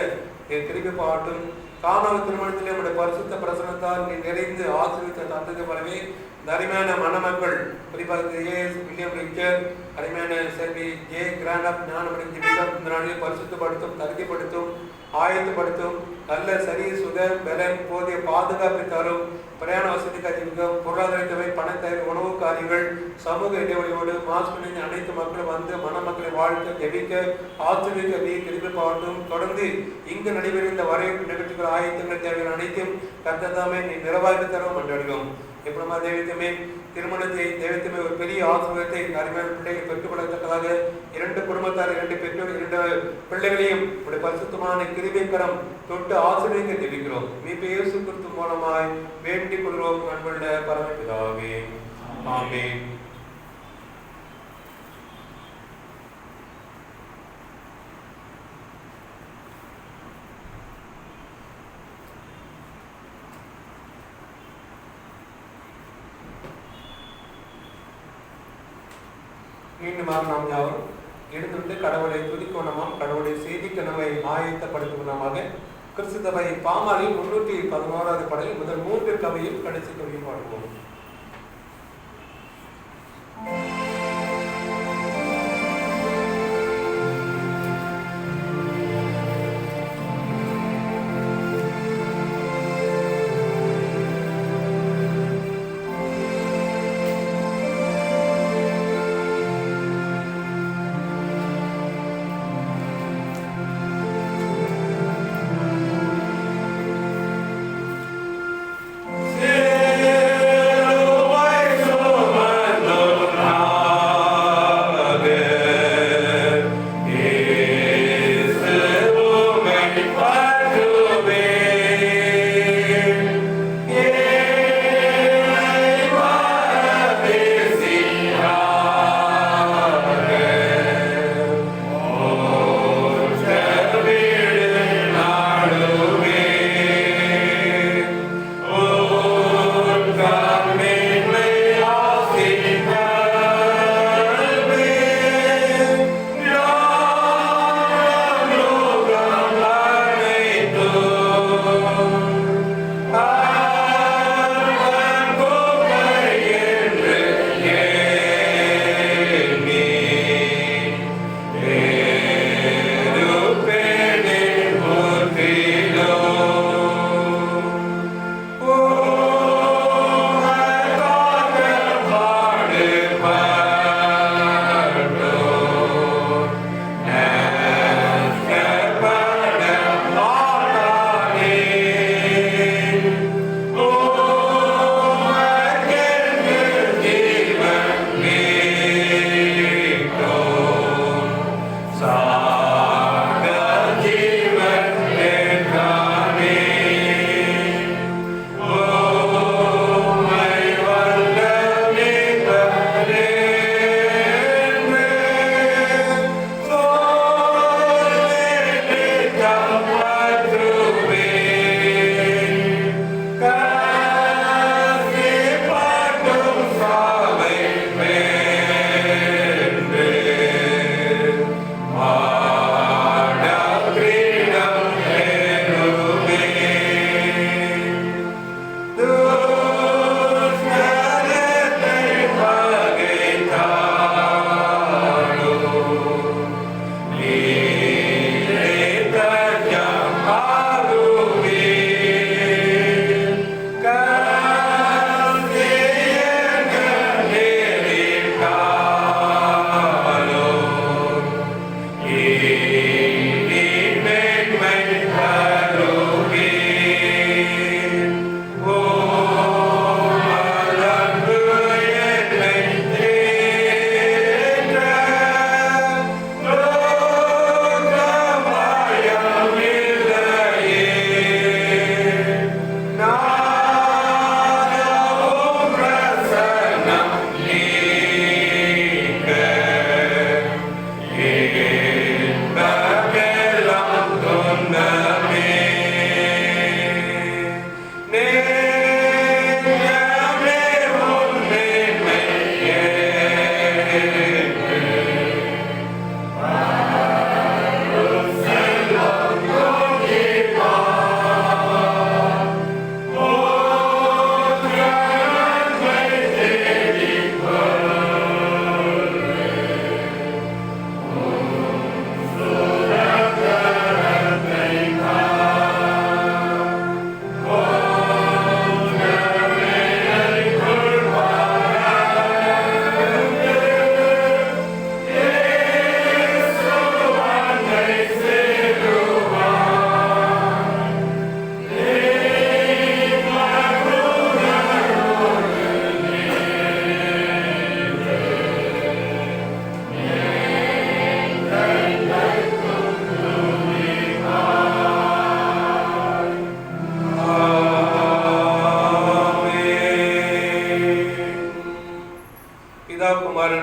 திருப்பி பாட்டும். காணாத திருமணத்திலே உடைய பரிசுத்த பிரசனத்தால் நீ நிறைந்து ஆசீர்வித்த தந்தது போலவே இந்த அருமையான மணமக்கள் குறிப்பாக ஏஎஸ் வில்லியம் ரிச்சர்ட், அருமையான செல்வி ஜே கிராண்ட் ஞானமணி ஜெபிக்கம் இந்த நாளில் பரிசுத்தப்படுத்தும், தகுதிப்படுத்தும், ஆயத்தப்படுத்தும். நல்ல சரிய சுகம், பலன், போதிய பாதுகாப்பு தரும். பிரயாண வசதிக்காக ஜெபிக்கிறோம். பொருளாதார தேவை, பண தேவை, உணவுக்கு காரியங்கள் சமூக இடைவெளியோடு மாஸ்களின் அனைத்து மக்களும் வந்து மணமக்களை வாழ்க்க ஜெபிக்க ஆசிரியக்க நீ திருப்பி பாட்டும் தொடர்ந்து இங்கு நடைபெறுகின்ற வரவேற்பு நிகழ்ச்சிகள் ஆயத்தங்கள் தேவையான அனைத்தையும் கர்த்ததாமே நீ நிறைவாக்கி தரவும் கொண்டாடுகிறோம். எப்படிமா தெய்வத்தமே திருமணத்தை தெய்வத்தமே ஒரு பெரிய ஆசீர்வாதத்தை அருமையான பிள்ளைகள் பெற்றுக்கொள்ளத்தக்கதாக இரண்டு குடும்பத்தார் இரண்டு பெற்றோர் இரண்டு பிள்ளைகளையும் உடைய பரிசுத்தமான கிருபைக்கரம் தொட்டு ஆசீர்வதிக்க ஜெபிக்கிறோம். மீட்பு இயேசு கிறிஸ்து மூலமாய் வேண்டிக் கொள்கிறோம் அன்புள்ள பரமபிதாவே. ஆமென். மீண்டுமாக நாம் யாவரும் எழுந்துண்டு கடவுளை துதிக்கோணமாம் கடவுளை செய்தி கனவை ஆயத்தப்படுத்துவனமாக கிறிஸ்துவை பாமாலில் 311வது பாடலில் முதல் 3 கவியில் கடைசி கவியும் பாடுவோம். Yeah.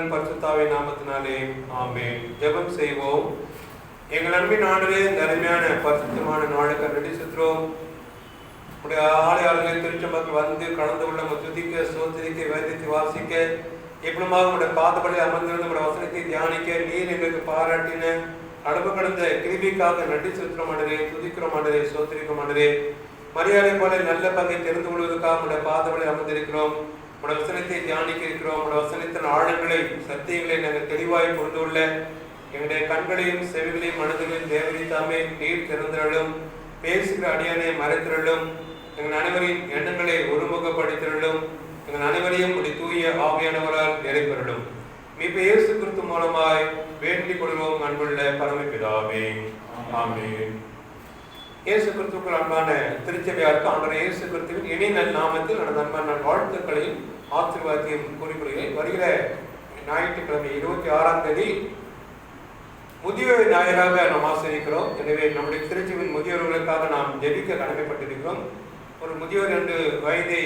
மகன் பரிசுத்தாவின் நாமத்தினாலே ஆமென். ஜெபம் செய்வோம். எங்கள் அன்பின் ஆண்டவரே, இந்த அருமையான பரிசுத்தமான நாளுக்கு நன்றி செலுத்துகிறோம். உடைய ஆலயாளர்களை திருச்ச மக்கள் வந்து கலந்து கொள்ள துதிக்க, சோதரிக்க, வேதத்தை வாசிக்க, எப்படிமாக உடைய பாதப்படியில் அமர்ந்திருந்த உடைய வசனத்தை தியானிக்க நீர் எங்களுக்கு பாராட்டின அளவு கடந்த கிருபைக்காக நன்றி செலுத்துகிறோம் ஆண்டவரே, துதிக்கிறோம் ஆண்டவரே, சோதரிக்கிறோம் ஆண்டவரே. மரியாதை போல நல்ல பங்கை தெரிந்து கொள்வதற்காக உடைய பாதப்படியில் அமர்ந்திருக்கிறோம். உடைய வசனத்தை தியானிக்க இருக்கிறோம். உடைய வசனத்தின் ஆழங்களை, சத்தியங்களை நாங்கள் தெளிவாய் கொண்டு உள்ள எங்களுடைய கண்களையும் செவிகளையும் மனதிலையும் தேவரித்தாமே நீர் திறந்திரலும், பேசுகிற அடியானை மறைத்திரலும், எங்கள் அனைவரின் எண்ணங்களை ஒருமுகப்படுத்திரலும், எங்கள் அனைவரையும் ஒரு தூய ஆவியானவரால் நிறைவேறலும். மீட்பு இயேசு கிறிஸ்து மூலமாய் வேண்டிக் கொள்வோம் அன்புள்ள பரமபிதாவே, ஆமென். இயேசு கிறிஸ்துவுக்கு அன்பான திருச்சபையாருக்கு ஆண்டவர் இயேசு கிறிஸ்துவின் இணைய நாமத்தில் எனது அன்பான வாழ்த்துக்களையும் ஆசீர்வாதத்தையும் கூறிக்கொள்கிறேன். வருகிற ஞாயிற்றுக்கிழமை 26ஆம் தேதி முதியோர் ஞாயிறாக நாம் ஆசிரிக்கிறோம். எனவே நம்முடைய திருச்சியின் முதியோர்களுக்காக நாம் ஜெபிக்க கடமைப்பட்டிருக்கிறோம். ஒரு முதியோர் என்று வயதை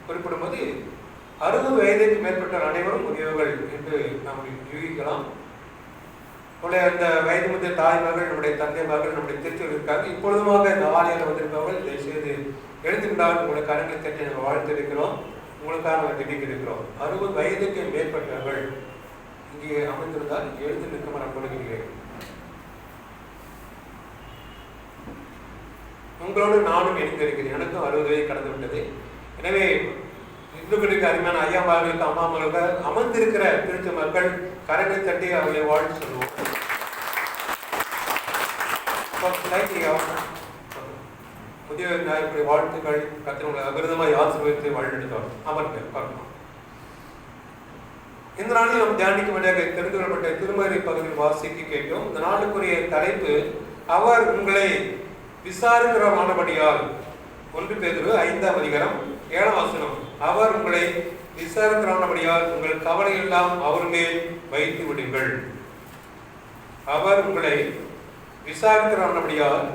குறிப்பிடும் போது 60 வயதுக்கு மேற்பட்ட அனைவரும் முதியோர்கள் என்று நாம் யூகிக்கலாம். அந்த வயது முதிய தாய்மார்கள், நம்முடைய தந்தை மகள் நம்முடைய திருச்சியில் இருக்காங்க. இப்பொழுதுமாக இந்த ஆலயம் வந்திருப்பவர்கள் தயவுசெய்து எழுந்துகின்றால் உங்களை கரங்களை கட்டி நாங்கள் வாழ்த்திருக்கிறோம். உங்களுக்காக நாங்கள் ஜெபிக்க இருக்கிறோம். 60 வயதுக்கு மேற்பட்டவர்கள் இங்கே அமைந்திருந்தால் எழுந்து நிற்க நான் கொடுக்கிறேன். உங்களோடு நானும் இணைந்திருக்கிறேன். எனக்கும் 60 வயது கடந்து விட்டது. எனவே இந்துக்களுக்கு அருமையான ஐயாமார்களுக்கு, அம்மாமார்களுக்கு அமர்ந்திருக்கிற திருச்சி மக்கள் கரங்களை தட்டி அவர்களை வாழ்த்து சொல்லுவோம். முதியோர் ஞாயிற்று வாழ்த்துக்கள். கத்திர அபிரதமாய் ஆசீர்வதித்து வழிநடத்துவார். அமர்ந்து பார்க்கலாம். இந்த நாளில் நாம் தியானிக்க வேண்டிய தெரிந்து கொள்ளப்பட்ட திருமறை பகுதியில் வாசிக்க கேட்டோம். இந்த நாளுக்குரிய தலைப்பு அவர் உங்களை விசாரிக்கிறவரானபடியால். 1 பேதுரு 5ஆம் அதிகாரம் 7ஆம் வசனம். அவர் உங்களை விசாரிக்கிறவரானபடியால் உங்கள் கவலை எல்லாம் அவர் மேல் வைத்து விடுங்கள். அவர் உங்களை விசாரிக்கிறவரானபடியால்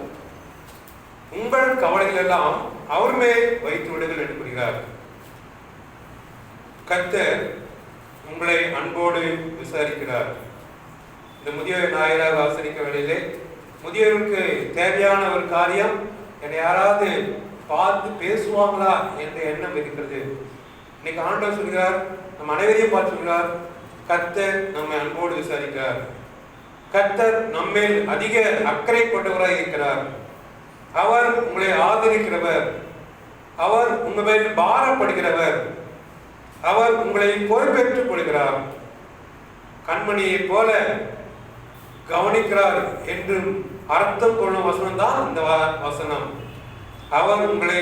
உங்கள் கவலைகள் எல்லாம் அவர் மேல் வைத்து விடுங்கள் என்று கூறுகிறார். கர்த்தர் உங்களை அன்போடு விசாரிக்கிறார். இந்த முதியோர் ஞாயிறாக ஆசரிக்க வேளையிலே முதியோருக்கு தேவையான ஒரு காரியம், என்னை யாராவது பார்த்து பேசுவாங்களா என்ற எண்ணம் இருக்கிறது. இன்னைக்கு ஆண்டவர் சொல்கிறார், நம் அனைவரையும் பார்த்து சொல்கிறார், கர்த்தர் நம்மை அன்போடு விசாரிக்கிறார். கர்த்தர் நம்மேல் அதிக அக்கறை கொண்டவராக இருக்கிறார். அவர் உங்களை ஆதரிக்கிறவர். அவர் உங்கள் மேல் பாரப்படுகிறவர். அவர் உங்களை பொறுப்பேற்றுக் கொள்கிறார். கண்மணியை போல கவனிக்கிறார் என்று அர்த்தம் கொள்ளும் வசனம் தான் இந்த வசனம். அவர் உங்களை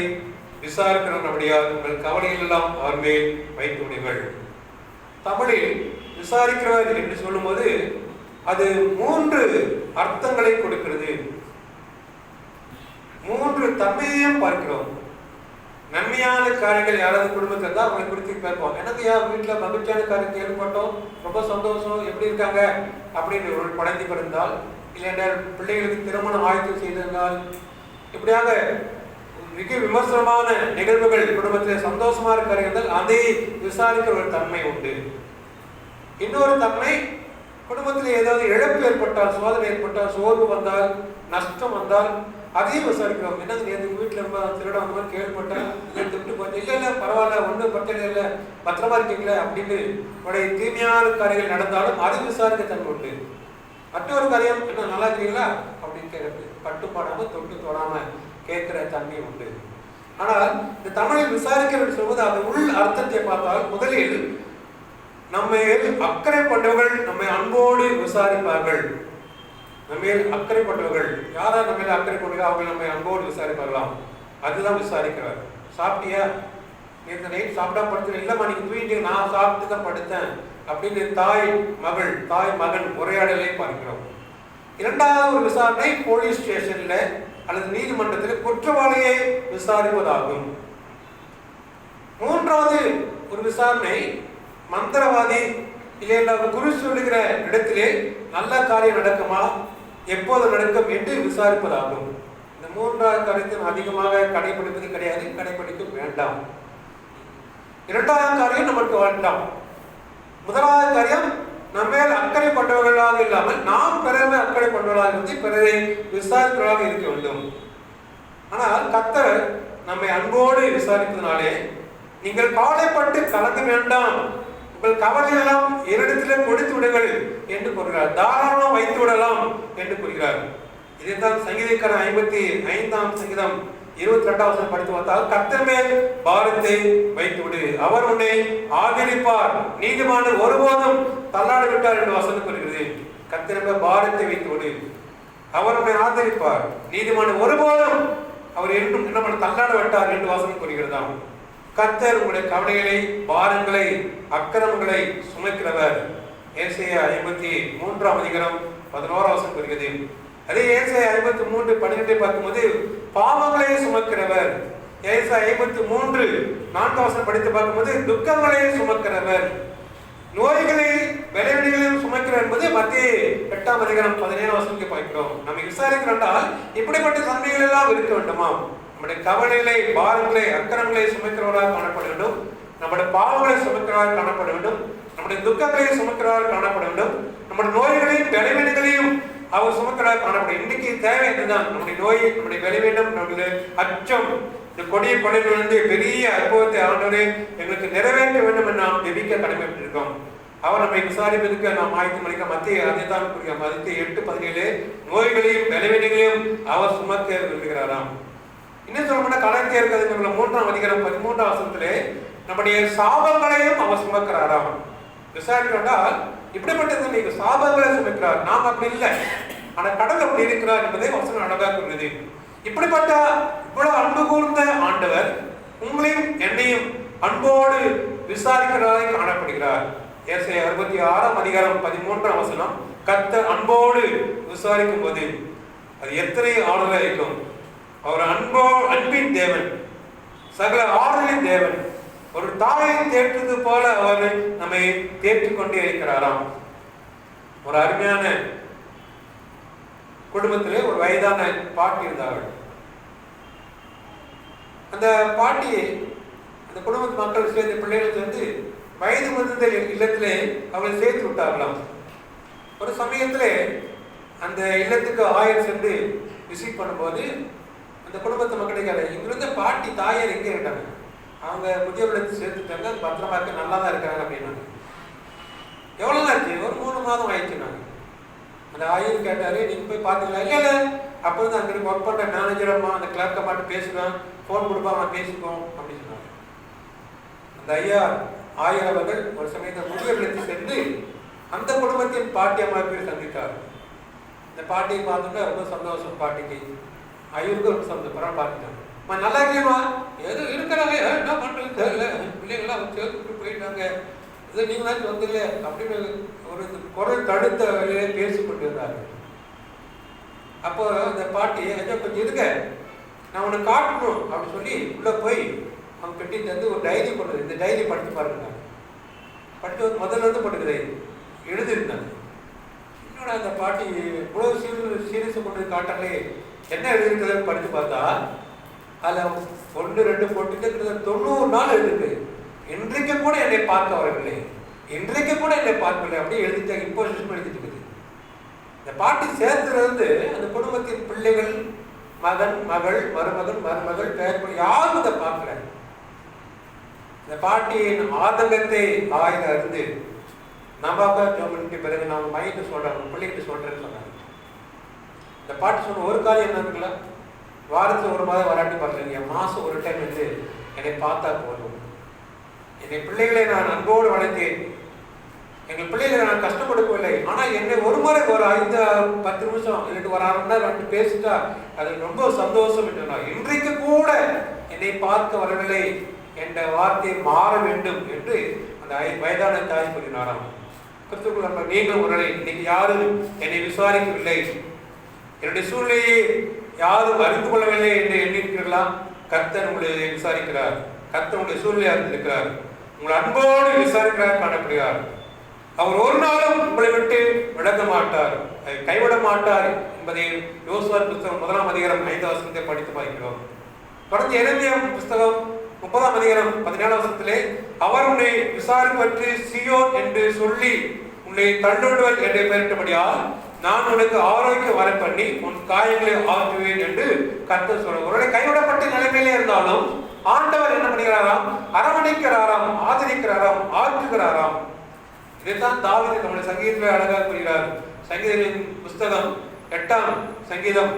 விசாரிக்கிறபடியால் உங்கள் கவலைகள் எல்லாம் அவர் மேல் வைத்து விடுங்கள். தமிழில் விசாரிக்கிறவர் என்று சொல்லும் போது அது 3 அர்த்தங்களை கொடுக்கிறது. 3 தன்மையையும் பார்க்கிறோம். நன்மையான காரியங்கள் யாராவது குடும்பத்தில் இருந்தால் அவங்களை குறித்து பேசுவோம். எனக்கு யார் வீட்டில் மகிழ்ச்சியான காரியத்தை ஏற்பட்டோம், ரொம்ப சந்தோஷம், எப்படி இருக்காங்க அப்படின்னு ஒரு குழந்தை பிறந்தால், இல்லை பிள்ளைகளுக்கு திருமணம் ஆயத்தம் செய்திருந்தால், இப்படியாக மிக விமர்சனமான நிகழ்வுகள் குடும்பத்தில் சந்தோஷமா இருக்கிறார்கள், அதை விசாரிக்கிற ஒரு தன்மை உண்டு. இன்னொரு தன்மை, குடும்பத்தில் ஏதாவது இழப்பு ஏற்பட்டால், சோதனை ஏற்பட்டால், சோர்வு வந்தால், நஷ்டம் வந்தால் அதையும் விசாரிக்கிறோம். என்னது நேற்று வீட்டில் ரொம்ப திருடம் அந்த மாதிரி கேள்விப்பட்டேன், விட்டு போச்சு, இல்லை பரவாயில்ல, ஒன்றும் பிரச்சனை இல்லை, பத்திரமா இருக்கீங்களே அப்படின்னு உடைய தீமையான காரியங்கள் நடந்தாலும் அது விசாரிக்க தன்மை உண்டு. மற்றொரு காரியம், என்ன நல்லா இருக்கீங்களா அப்படின்னு கேட்கறது, கட்டுப்பாடாம தொட்டு தொடாம கேட்கிற தன்மை உண்டு. ஆனால் இந்த தமிழில் விசாரிக்க சொல்வது அது உள் அர்த்தத்தை பார்த்தால், முதலில் நம்மை அக்கறை கொண்டவர்கள் நம்மை அன்போடு விசாரிப்பார்கள். நம்ம அக்கறைப்பட்டவர்கள் யாரா நம்ம அக்கறை கொண்டு அவங்க நம்ம அன்போடு விசாரிப்பார்களாம். அதுதான் விசாரிக்கிறார். சாப்பிட்டியா, நேற்று நைட் சாப்பிட்டா படுத்து, இல்லைம்மா நீங்க தூங்கிட்டு, நான் சாப்பிட்டு தான் படுத்தேன் அப்படின்னு தாய் மகள், தாய் மகன் உரையாடலை பார்க்கிறோம். 2வது ஒரு விசாரணை போலீஸ் ஸ்டேஷன்ல அல்லது நீதிமன்றத்தில் குற்றவாளியை விசாரிப்பதாகும். 3வது ஒரு விசாரணை மந்திரவாதி இல்லை குரு சொல்லுகிற இடத்திலே நல்ல காரியம் நடக்குமா, எப்போது நடக்கும் என்று விசாரிப்பதாகும். இந்த 3வது காரியத்தை அதிகமாக கடைபிடிப்பது கிடையாது, கடைபிடிக்க வேண்டாம். 2வது காரியம் நமக்கு வேண்டாம். முதலாவது காரியம் நம்ம மேல் அக்கறை கொண்டவர்களாக இல்லாமல் நாம் பிறரை அக்கறை கொண்டவர்களாக இருந்து பிறரை விசாரிப்பவர்களாக இருக்க வேண்டும். ஆனால் கர்த்தர் நம்மை அன்போடு விசாரிப்பதனாலே நீங்கள் கவலைப்பட்டு கலங்க வேண்டாம், உங்கள் கவலையெல்லாம் என்னிடத்திலே கொடுத்து விடுங்கள் என்று கூறுகிறார். தாராளம் வைத்து விடலாம் என்று கூறுகிறார். இதைத்தான் சங்கீதக்காரன் 55ஆம் சங்கீதம் 22 படித்து பார்த்தால், கர்த்தர் மேல் பாரத்தை வைத்து விடு, அவர் உன்னை ஆதரிப்பார், நீதிமான் ஒருபோதும் தள்ளாட விட்டார் என்று வசனம் கூறுகிறது. கர்த்தர் மேல் பாரத்தை வைத்து விடு, அவர் உன்னை ஆதரிப்பார், நீதிமான் ஒருபோதும் அவர் என்றும் என்ன பண்ண தள்ளாட விட்டார் என்று வசனம் கூறுகிறதாம். கர்த்தர் உங்களுடைய கவலைகளை, பாரங்களை, அக்கிரமங்களை சுமக்கிறவர். ஏசாயா 53ஆம் அதிகாரம் 11ஆம் வசனம் கூறுகிறது. அதே ஏசாயா 53:12 பார்க்கும்போது பாவங்களை சுமக்கிறவர். ஏசாயா 53:4 வசனம் படித்து பார்க்கும்போது துக்கங்களை சுமக்கிறவர், நோய்களை விளைவினைகளையும் சுமக்கிறார் என்பது மத்திய 8ஆம் அதிகாரம் 17ஆம் வசனத்தை பார்க்கிறோம். நம்ம விசாரிக்கிறோம், இப்படிப்பட்ட சந்தைகள் எல்லாம் இருக்க வேண்டுமா? நம்முடைய கவலைகளை, பாரங்களை, அக்கிரமங்களை சுமக்கிறவராக காணப்பட வேண்டும், நம்முடைய பாவங்களை சுமக்கிறவராக காணப்பட வேண்டும், நம்முடைய துக்கங்களை சுமக்கிறவராக காணப்பட வேண்டும், நம்முடைய நோய்களையும் விளைவினைகளையும் அவர் சுமக்கிறவராக காணப்படும். இன்னைக்கு தேவை என்னதான்? நம்முடைய நோய், நம்முடைய விளைவினம், நம்முடைய அச்சம், இந்த கொடிய கொலைகளிலிருந்து பெரிய அற்புதத்தை ஆண்டவரே எங்களுக்கு நிறைவேற்ற வேண்டும் என்று நாம் ஜெபிக்க கடமைப்பட்டிருக்கோம். அவர் நம்மை விசாரிப்பதற்கு நாம் ஆயத்தம் பண்ணிக்க. மத்திய அதைத்தான் குறிக்கும். மத்திய 8:17 நோய்களையும் விளைவினைகளையும் அவர் சுமக்க விரும்புகிறாராம். இன்னும் சொல்லப்போனா கலாத்தியர் 3ஆம் அதிகாரம் 13ஆம் வசனத்திலே நம்முடைய சாபங்களையும் அவர் சுமக்கிறாராம். விசாரிக்கிறால் இப்படிப்பட்டது நீங்க சாபங்களை சுமக்கிறார், நாம் அப்படி இல்லை, ஆனா கடவுள் அப்படி இருக்கிறார் என்பதை வசனம் அழகாக கூறுகிறது. இப்படிப்பட்ட இவ்வளவு அன்பு கூர்ந்த ஆண்டவர் உங்களையும் என்னையும் அன்போடு விசாரிக்கிறதாய் காணப்படுகிறார். ஏசாயா 66ஆம் அதிகாரம் 13ஆம் வசனம், கர்த்தர் அன்போடு விசாரிக்கும் போது அது எத்தனை ஆறுதலாக இருக்கும். அவர் அன்பின் தேவன், சகல ஆறுதலின் தேவன். ஒரு தாயை தேற்றுவது போல அவர் நம்மை தேற்றிக் கொண்டே இருக்கிறாராம். ஒரு அருமையான குடும்பத்திலே ஒரு வயதான பாட்டி இருந்தார்கள். அந்த பாட்டி அந்த குடும்பத்து மக்கள் சேர்ந்த பிள்ளைகள் சேர்ந்து வயது முதிர்ந்த இல்லத்திலே அவளை சேர்த்து விட்டார்களாம். ஒரு சமயத்திலே அந்த இல்லத்துக்கு ஆயர் சென்று விசிட் பண்ணும்போது அந்த குடும்பத்து மக்களுக்கு இங்கிருந்த பாட்டி தாயார் எங்கே இருக்காங்க, அவங்க முதியோர் இல்லத்தை சேர்த்துட்டாங்க, பத்திரமா இருக்க, நல்லா தான் இருக்காங்க அப்படின்னாங்க. எவ்வளோ ஆச்சு? ஒரு 3 மாதம் ஆயிடுச்சுனாங்க. அந்த ஆயர் கேட்டாரு, நீங்க போய் பார்த்தீங்களா? இல்லை இல்லை, அப்போ வந்து அங்கே ஒர்க் பண்ணுற மேனேஜர் அம்மா அந்த கிளர்க்கை மட்டும் பேசுவேன், ஃபோன் கொடுப்பாங்க, பேசிப்போம் அப்படின்னு சொன்னாங்க. அந்த ஆயர் அவர்கள் ஒரு சமயத்தை முதியோர் இல்லத்தை சென்று அந்த குடும்பத்தின் பாட்டி அம்மா பேர் சந்தித்தார். இந்த பாட்டியை பார்த்தோம்னா ரொம்ப சந்தோஷம். பாட்டிக்கு ஐயருக்கு ரொம்ப சந்தோஷம். பரவாயில்ல பார்த்துட்டாங்க. நல்லா இருக்கேம்மா, ஏதோ இருக்கிறாங்க, என்ன பண்ணுறது தெரியல, பிள்ளைங்களாம் சேர்த்துட்டு போயிட்டாங்க, இது நீங்களாச்சும் வந்துடல அப்படின்னு ஒரு குரல் தடுத்த வழியிலே பேசிக்கொண்டு இருந்தார்கள். அப்போ அந்த பாட்டி ஐயா கொஞ்சம் இருக்க, நான் உனக்கு காட்டணும் அப்படின்னு சொல்லி உள்ளே போய் அவங்க கட்டி தந்து ஒரு டைரி போடுறது, இந்த டைரி படித்து பாருங்க. படித்து முதல்ல இருந்து போட்டுக்கிறதை எழுதியிருந்தாங்க. என்னோட அந்த பாட்டி இவ்வளோ சீரியஸை கொண்டு காட்டாலே என்ன எழுதியிருக்கிறத படித்து பார்த்தா அதில் 1 2 போட்டுட்டு 90 நாள் எழுதுது. இன்றைக்கு கூட என்னை பார்க்க வரவில்லை, இன்றைக்கு கூட என்னை பார்க்கவில்லை, அப்படியே எழுதிட்டாங்க. இப்போ எழுதிட்டு இருக்குது. இந்த பாட்டி சேர்த்துலேருந்து அந்த குடும்பத்தின் பிள்ளைகள், மகன், மகள், மருமகன், மருமகள், பேர் யாரும் இதை பார்க்கல. இந்த பாட்டியின் ஆதங்கத்தை ஆயிரம் இருந்து நம்பாக்கா ஜோமனுக்கு பிறகு நான் மைண்டு சொல்கிறேன், பிள்ளைகிட்ட சொல்கிறேன்னு சொன்னாங்க. இந்த பாட்டி சொன்ன ஒரு காரியம் என்னன்னு, வாரத்தில் ஒரு மாதம் வராட்டி பார்க்கலீங்க, மாதம் ஒரு டைம் வந்து என்னை பார்த்தா போதும். என்னை பிள்ளைகளை நான் அன்போடு வளர்த்தேன், எங்கள் பிள்ளைகளை நான் கஷ்டப்படுத்தவில்லை, ஆனால் என்னை ஒரு முறை ஒரு 5-10 நிமிஷம் இல்லைட்டு ஒரு 1/2 மணி நேரம் வந்து பேசிட்டா அது ரொம்ப சந்தோஷம் என்று. இன்றைக்கு கூட என்னை பார்க்க வரவில்லை என்ற வார்த்தை மாற வேண்டும் என்று அந்த வயதான தாய் கூறினாராம். கிறிஸ்துக்குள் நீங்கள் முறை இன்னைக்கு யாரும் என்னை விசாரிக்கவில்லை, என்னுடைய சூழ்நிலையை யாரும் அறிந்து கொள்ளவில்லை என்று எண்ணிருக்கிறீர்களா? கர்த்தர் உங்களை விசாரிக்கிறார், கர்த்தர் உங்களுடைய சூழ்நிலையை அறிந்திருக்கிறார், உங்களை அன்போடு விசாரிக்கிறார், காணப்படுகிறார். அவர் ஒரு நாளும் உங்களை விட்டு விலக மாட்டார், கைவிட மாட்டார் என்பதை யோசுவா புத்தகம் 1ஆம் அதிகாரம் 5ஆம் வசனத்தை படித்து பார்க்கிறோம். தொடர்ந்து எரேமியா புத்தகம் 30ஆம் அதிகாரம் 17ஆம் வசனத்திலே அவர் உன்னை விசாரிப்பற்று சியோன் என்று சொல்லி உன்னை தள்ளுடுவல் என்று பெயரிட்டபடியால் நான் உனக்கு ஆரோக்கிய வர பண்ணி உன் காயங்களை ஆற்றுவேன் என்று கர்த்தர் சொல்ல. ஒருவேளை கைவிடப்பட்ட நிலைமையிலே இருந்தாலும் ஆண்டவர் என்ன பண்ணுகிறாராம்? அரவணைக்கிறாராம், ஆதரிக்கிறாராம், ஆற்றுகிறாராம். இதைத்தான் தாவீது நம்முடைய சங்கீதத்தில் அழகாக கூறுகிறார். சங்கீதங்களின் புஸ்தகம் 8ஆம் சங்கீதம்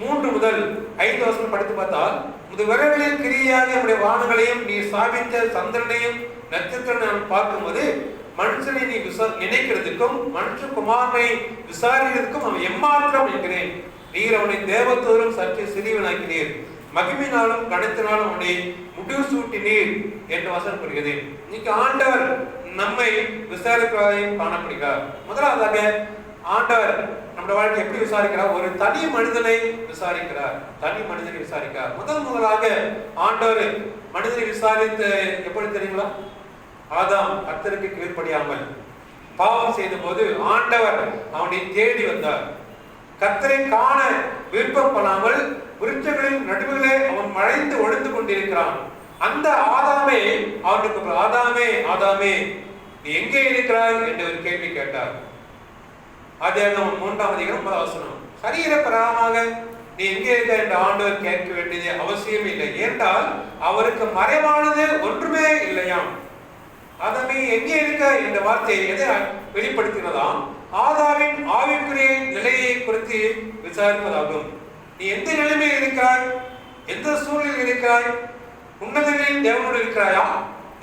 3 முதல் 5 வசனம் படித்து பார்த்தால், முது விரல்களின் கிரியாக நம்முடைய வானங்களையும் நீ சாபித்த சந்திரனையும் நட்சத்திரம் பார்க்கும்போது மனுஷனை நீ நினைக்கிறதுக்கும் மனுஷகுமாரனை விசாரிக்கிறதுக்கும் அவன் எம்மாத்திரம் என்கிறேன். நீர் அவனை தேவத்தோறும் சற்று சிறியவனாக்கினீர், மகிமையினாலும் கணத்தினாலும் அவனை முடிவு சூட்டினீர் என்று வசனம் கூறுகிறது. இன்னைக்கு ஆண்டவர் நம்மை விசாரிக்கிறதையும் காணப்படுகிறார். முதலாவதாக ஆண்டவர் நம்முடைய வாழ்க்கை எப்படி விசாரிக்கிறார்? ஒரு தனி மனிதனை விசாரிக்கிறார். தனி மனிதனை விசாரிக்கிறார். முதலாக ஆண்டவர் மனிதனை விசாரித்த எப்படி தெரியுங்களா? ஆதாம் கர்த்தருக்கு கீழ்ப்படியாமல் பாவம் செய்த போது ஆண்டவர் அவனை தேடி வந்தார். கர்த்தரை காண விருப்பப்படாமல் விருட்சங்களின் நடுவிலே அவன் மறைந்து ஒளிந்து கொண்டிருக்கிறான். அந்த ஆதாமே அவனுக்கு ஆதாமே ஆதாமே நீ எங்கே இருக்கிறாய் என்று ஒரு கேள்வி கேட்டார். ஆதியாகமம் 3ஆம் அதிகாரம் 1 வசனம். சரீர பிரகாரமாக நீ எங்கே இருக்க என்று ஆண்டவர் கேட்க வேண்டியது அவசியம் இல்லை. ஏனென்றால் அவருக்கு மறைவானது ஒன்றுமே இல்லையாம். ஆதாமே எங்கே இருக்க என்ற வார்த்தையை எதை வெளிப்படுத்தினதாம்? ஆதாமின் ஆவிக்குரிய நிலையை குறித்து விசாரிப்பதாகும். நீ எந்த நிலைமையில் இருக்கிறாய்? எந்த சூழலில் இருக்கிறாய்? உன்னதங்களில் தேவனோடு இருக்கிறாயா?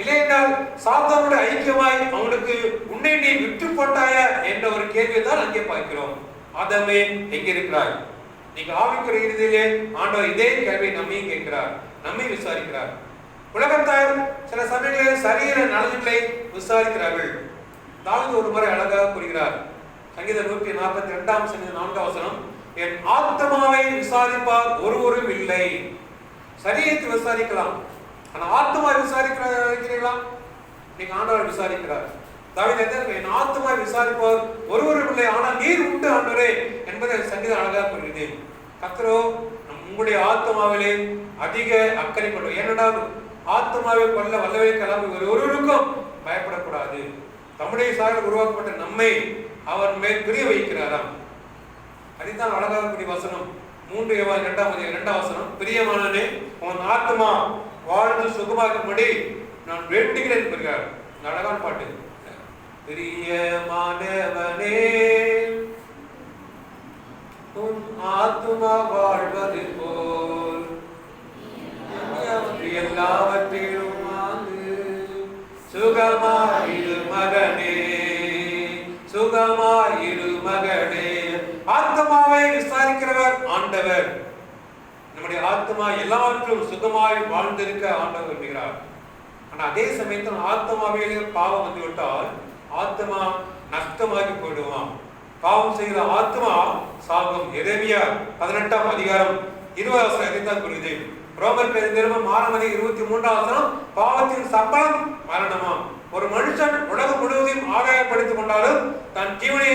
இல்லை என்றால் சாத்தானோடு ஐக்கியமாய் அவனுக்கு உன்னை நீ விட்டு போட்டாயா என்ற ஒரு கேள்வியை தான் அங்கே பார்க்கிறோம். ஆதாமே எங்கே இருக்கிறாய்? நீங்க ஆவிக்குரிய இறுதியிலே ஆண்டவர் இதே கேள்வியை நம்மையும் கேட்கிறார், நம்மை விசாரிக்கிறார். உலகத்தார் சில சமயங்களில் சரீர நலன்களை விசாரிக்கிறார்கள். தாவீது ஒரு முறை அழகாக கூறுகிறார். சங்கீதம் 142ஆம் சங்கீதம் 4ஆம் வசனம், என் ஆத்மாவை விசாரிப்பார் ஒருவரும் இல்லை. சரீரத்தை விசாரிக்கலாம், ஆனா ஆத்மாவை விசாரிக்கிறீங்களா? நீங்க ஆண்டவர் விசாரிக்கிறார். தாவீது என் ஆத்மாவை விசாரிப்பார் ஒருவரும் இல்லை, ஆனால் நீர் உண்டு ஆண்டவரே என்பதை சங்கீதம் அழகாக கூறுகிறது. கர்த்தரோ உங்களுடைய ஆத்மாவிலே அதிக அக்கறை கொள்வார். ஏனென்றால் ஆத்மாவை கொல்ல வல்லவை கலாம் ஒருவருக்கும் பயப்படக்கூடாது. தம்முடைய சாயல் உருவாக்கப்பட்ட நம்மை அவர் மேல் பிரிய வைக்கிறாராம். அதுதான் அழகாக கூடிய வசனம் 3 யோவான் 2ஆம் வசனம், பிரியமானவனே உன் ஆத்மா வாழ்ந்து சுகமாகும்படி நான் வேண்டுகிறேன் என்கிறார். அழகான பாட்டு. பிரியமானவனே உன் ஆத்மா வாழ்வது போல் எல்லாவற்றிலும் சுகமாயிரு மகனே, சுகமாயிரு மகனே. ஆத்மாவை விசாரிக்கிறவர் ஆண்டவர். நம்முடைய ஆத்மா எல்லாவற்றும் சுகமாய் வாழ்ந்திருக்க ஆண்டவர் விரும்புகிறார். ஆனா அதே சமயத்தில் ஆத்மாவிலே பாவம் வந்து விட்டால் ஆத்மா நஷ்டமாகி போயிடுவான். பாவம் செய்கிற ஆத்மா சாகும். எரேமியா 18ஆம் அதிகாரம் 20 வசனம் தான் கூறுது. ரோமர் நிருபம் 6ஆம் அதிகாரம் 23ஆம் வசனம், பாவத்தின் சம்பளம் மரணமாம். ஒரு மனுஷன் உலகம் முழுவதையும் ஆதாயப்படுத்திக் கொண்டாலும் தன் ஜீவனை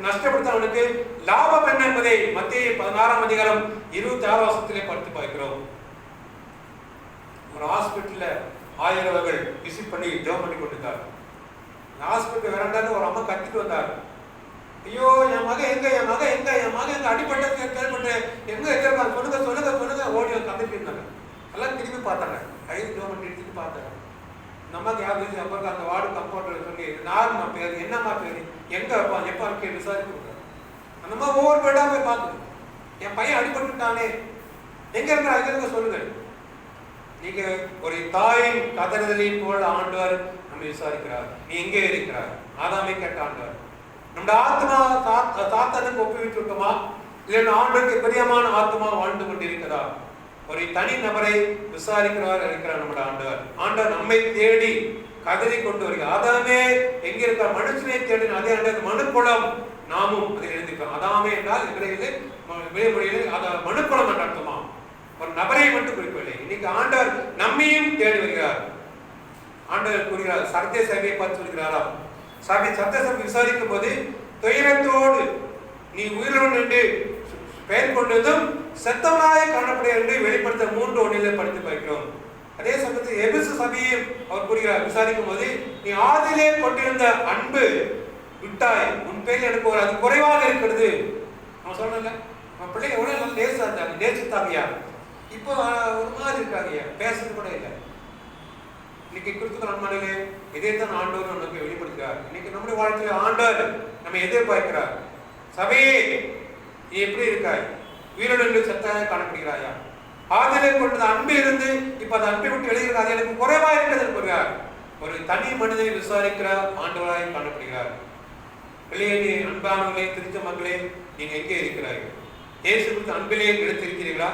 நஷ்டப்படுத்தவனுக்கு லாபம் என்ன என்பதை மத்தேயு 16ஆம் அதிகாரம் 26ஆம் வசனத்திலே படித்து பார்க்கிறோம். ஒரு ஹாஸ்பிட்டல்ல ஆயிரவர்கள் விசிட் பண்ணி ஜெபம் பண்ணி கொண்டிருந்தார். ஹாஸ்பிட்டல் வரண்டான்னு ஒரு அம்மா கத்திட்டு வந்தார். ஐயோ என் மகன் எங்க, என் மகன் எங்க, என் மகன் எங்க அடிப்பட்ட கேள்விப்பட்டு எங்க எதிர்பார்க்க சொல்லுங்க சொல்லுங்க சொல்லுங்க ஓடி கத்திட்டு இருந்தாங்க. எல்லாம் திரும்பி பார்த்தாங்க. கைது ஜெபம் பண்ணி எடுத்துட்டு பார்த்தாங்க. நமக்கு யாரும் அப்புறம் அந்த வார்டு கம்பவுண்டர் சொல்லி நார்மா பேரு என்னம்மா பேரு எங்க இருப்பான் எப்ப இருக்கே விசாரிச்சு கொடுக்குறாங்க. அந்த மாதிரி ஒவ்வொரு பேடா போய் பார்த்து என் பையன் அடிபட்டுட்டானே எங்க இருக்கிற அங்க இருக்க சொல்லுங்க. நீங்க ஒரு தாயின் கதறுதலின் போல் ஆண்டவர் நம்ம விசாரிக்கிறார். நீ எங்கே இருக்கிறார்? ஆதாமை கேட்ட ஆண்டவர். நம்முடைய ஆத்மா சாத்தானுக்கு ஒப்புவிட்டு விட்டோமா, இல்லை ஆண்டவருக்கு பிரியமான ஆத்மா வாழ்ந்து கொண்டிருக்கிறதா? ஒரு தனி நபரை விசாரிக்கிறவர் இருக்கிறார் நம்முடைய ஆண்டவர். ஆண்டவர் நம்மை தேடி கதறி கொண்டு வருகிறார். ஆதாமே எங்க இருக்கிற மனுஷனை தேடி அதே ஆண்டவர் மனுக்குளம் நாமும் அதில் எழுந்திருக்கிறோம். ஆதாமே என்றால் விளைமொழியிலே மனுக்குளம் என்ற அர்த்தமா, ஒரு நபரை மட்டும் குறிப்பிடவில்லை. இன்னைக்கு ஆண்டவர் நம்மையும் தேடி வருகிறார். ஆண்டவர் கூறுகிறார், சர்தே சபையை பார்த்து சொல்கிறாரா, சர்தே சபை விசாரிக்கும் போது துயரத்தோடு நீ உயிரோடு நின்று பெயர் கொண்டதும் செத்தவனாய காணப்படைய என்று வெளிப்படுத்த 3:1 படித்து பார்க்கிறோம். அதே சமயத்தில் எபேசு சபையை அவர் கூறுகிறார், விசாரிக்கும் போது, நீ ஆதியிலே கொண்டிருந்த அன்பு விட்டாய், உன் பேரில் எனக்கு ஒரு அது குறைவாக இருக்கிறது. அவன் சொல்லல, அவன் பிள்ளைங்க எவ்வளவு நல்லா நேசித்தாங்க, நேசித்தாங்கயா, இப்போ ஒரு மாதிரி இருக்காங்கய்யா, பேசுறது கூட இல்லை. இன்னைக்கு கிறிஸ்துவ நன்மனையிலே இதைத்தான் ஆண்டவர் நமக்கு வெளிப்படுத்துகிறார். இன்னைக்கு நம்முடைய வாழ்க்கையில் ஆண்டவர் நம்ம எதிர்பார்க்கிறார். சபையே, நீ எப்படி இருக்காய்? உயிரிழந்து செத்தாக காணப்படுகிறாயா? ஆதிலே கொண்டது அன்பு இருந்து இப்ப அந்த அன்பை விட்டு எழுதுகிறது, அது எனக்கு குறைவா இருக்கிறது கூறுகிறார். ஒரு தனி மனிதனை விசாரிக்கிற ஆண்டவராய் காணப்படுகிறார். பிள்ளையே, அன்பானவர்களே, திருச்ச மக்களே, நீங்க எங்கே இருக்கிறார்கள்? இயேசு கிறிஸ்து அன்பிலே எடுத்திருக்கிறீர்களா?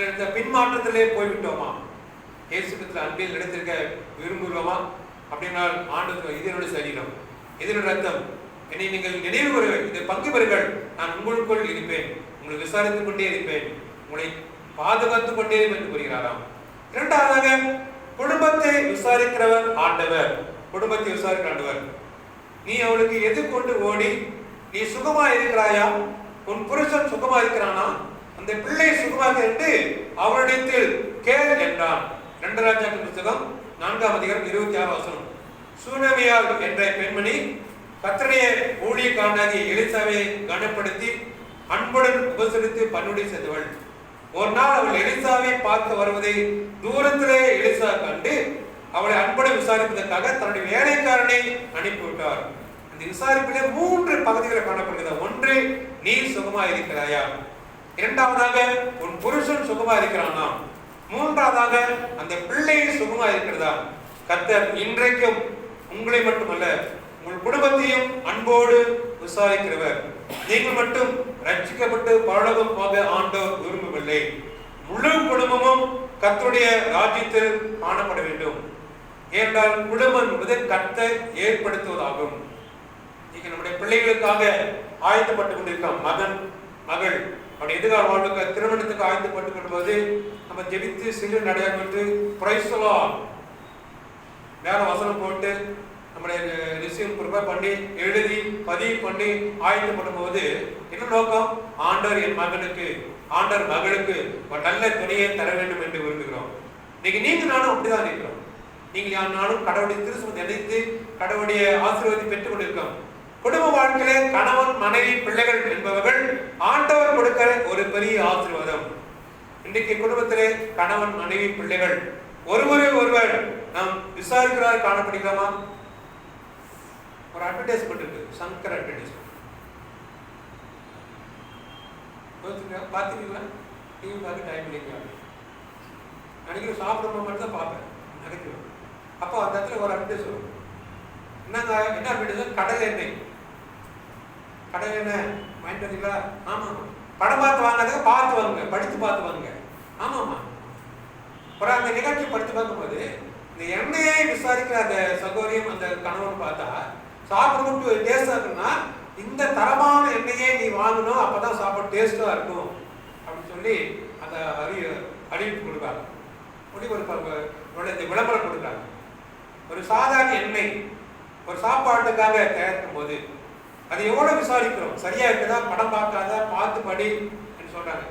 இந்த பின்மாற்றத்திலே போய்விட்டோமா? இயேசு கிறிஸ்து அன்பில் எடுத்திருக்க விரும்புகிறோமா? அப்படின்னா ஆண்டவர், இது என்னுடைய சரீரம், இது என்னுடைய ரத்தம், என்னை நீங்கள் நினைவு கூறுங்கள், இதை பங்கு பெறுங்கள், நான் உங்களுக்குள் இருப்பேன், உங்களை விசாரித்துக் கொண்டே இருப்பேன், உங்களை பாதுகாத்துக் கொண்டே என்று கூறுகிறாராம். இரண்டாவதாக, குடும்பத்தை விசாரிக்கிறவர் ஆண்டவர். குடும்பத்தை விசாரிக்கிற ஆண்டவர். நீ அவளுக்கு எதிர்கொண்டு ஓடி, நீ சுகமா இருக்கிறாயா? உன் புருஷன் சுகமா இருக்கிறானா? அந்த பிள்ளை சுகமாக என்று அவரிடத்தில் கேள் என்றான். 2 ராஜாக்கள் புத்தகம் 4ஆம் அதிகாரம் 26ஆம் வசனம். சூனமியால் என்ற பெண்மணி கர்த்தருடைய ஊழியக்காரனாகிய எலிசாவை கனப்படுத்தி அன்புடன் உபசரித்து பன்னுடை செய்தவள். ஒரு நாள் அவள் எலிசாவை பார்த்து வருவதை தூரத்திலே எலிசா கண்டு அவளை அன்புடன் விசாரிப்பதற்காக தன்னுடைய வேலைக்காரனை அனுப்பிவிட்டார். அந்த விசாரிப்பிலே 3 பகுதிகளை காணப்படுகிறது. ஒன்று, நீ சுகமா இருக்கிறாயா? இரண்டாவதாக, உன் புருஷன் சுகமா இருக்கிறானா? மூன்றாவதாக, அந்த பிள்ளை சுகமா இருக்கிறதா? கர்த்தர் இன்றைக்கும் உங்களை மட்டுமல்ல, உங்கள் குடும்பத்தையும் அன்போடு விசாரிக்கிறவர். நீங்கள் மட்டும் ரட்சிக்கப்பட்டு பரலோகம் போக ஆண்டவர் விரும்பவில்லை. முழு குடும்பமும் கர்த்தருடைய ராஜ்யத்தில் காணப்பட வேண்டும். ஏனென்றால் குடும்பம் என்பது கர்த்தர் ஏற்படுத்துவதாகும். நீங்க நம்முடைய பிள்ளைகளுக்காக ஆயத்தப்பட்டு கொண்டிருக்கோம். மகன், மகள் அவருடைய எதிர்கால வாழ்வுக்கு, திருமணத்துக்கு ஆயத்தப்பட்டு கொள்வது, நம்ம ஜெபித்து சிறு நடையாக விட்டு பிரைஸ் சொல்லலாம், வேற வசனம் போட்டு நம்முடைய ரிசீவ் ப்ரிப்பேர் பண்ணி எழுதி பதிவு பண்ணி ஆயத்தப்படும் போது என்ன நோக்கம்? ஆண்டவர் என் மகனுக்கு, ஆண்டவர் மகளுக்கு ஒரு நல்ல துணையை தர வேண்டும் என்று விரும்புகிறோம். இன்னைக்கு நீங்க நானும் அப்படிதான் இருக்கிறோம். நீங்கள் நானும் கடவுளுடைய திருசமத்தை நினைத்து கடவுளுடைய ஆசீர்வாதத்தை பெற்றுக் கொண்டிருக்கோம். குடும்ப வாழ்க்கையிலே கணவன், மனைவி, பிள்ளைகள் என்பவர்கள் ஆண்டவர் கொடுக்கிற ஒரு பெரிய ஆசீர்வாதம். இன்றைக்கு குடும்பத்திலே கணவன், மனைவி, பிள்ளைகள் ஒருவர் நாம் விசாரிக்கிறார் காணப்படுகிறோமா? ஒரு அட்வர்டைஸ்மெண்ட் இருக்கு, சங்கர் அட்வர்டைஸ்மெண்ட், பார்த்துருக்கீங்களா? டிவி பார்க்க டைம் இல்லைங்களா? அன்னைக்கு சாப்பிட்ற மட்டும் தான் பார்ப்பேன், நினைக்கிறேன். அப்போ அந்த இடத்துல ஒரு அட்வர்டைஸ் வரும். என்னங்க, என்ன அட்வர்டைஸ்? கடல் எண்ணெய். கடல் எண்ணெய் வாங்கிட்டு வந்தீங்களா? ஆமாம். படம் பார்த்து வாங்காத, பார்த்து வாங்க, படித்து பார்த்து வாங்க. ஆமாம்மா. அப்புறம் அந்த நிகழ்ச்சி படித்து பார்க்கும்போது இந்த எண்ணெயை விசாரிக்கிற அந்த சகோதரியம், அந்த கணவன் பார்த்தா சாப்பிடும்போது டேஸ்டா இருக்குன்னா, இந்த தரமான எண்ணெயே நீ வாங்கணும், அப்பதான் சாப்பாடு டேஸ்டா இருக்கும் அப்படின்னு சொல்லி அந்த அறிவிப்பு கொடுக்காங்க. இந்த விளம்பரம் கொடுக்காங்க. ஒரு சாதாரண எண்ணெய் ஒரு சாப்பாட்டுக்காக தயாரிக்கும் போது அது எவ்வளவு விசாரிக்கிறோம், சரியா இருக்குதா, படம் பார்க்காத, பார்த்து படி என்று சொல்றாங்க.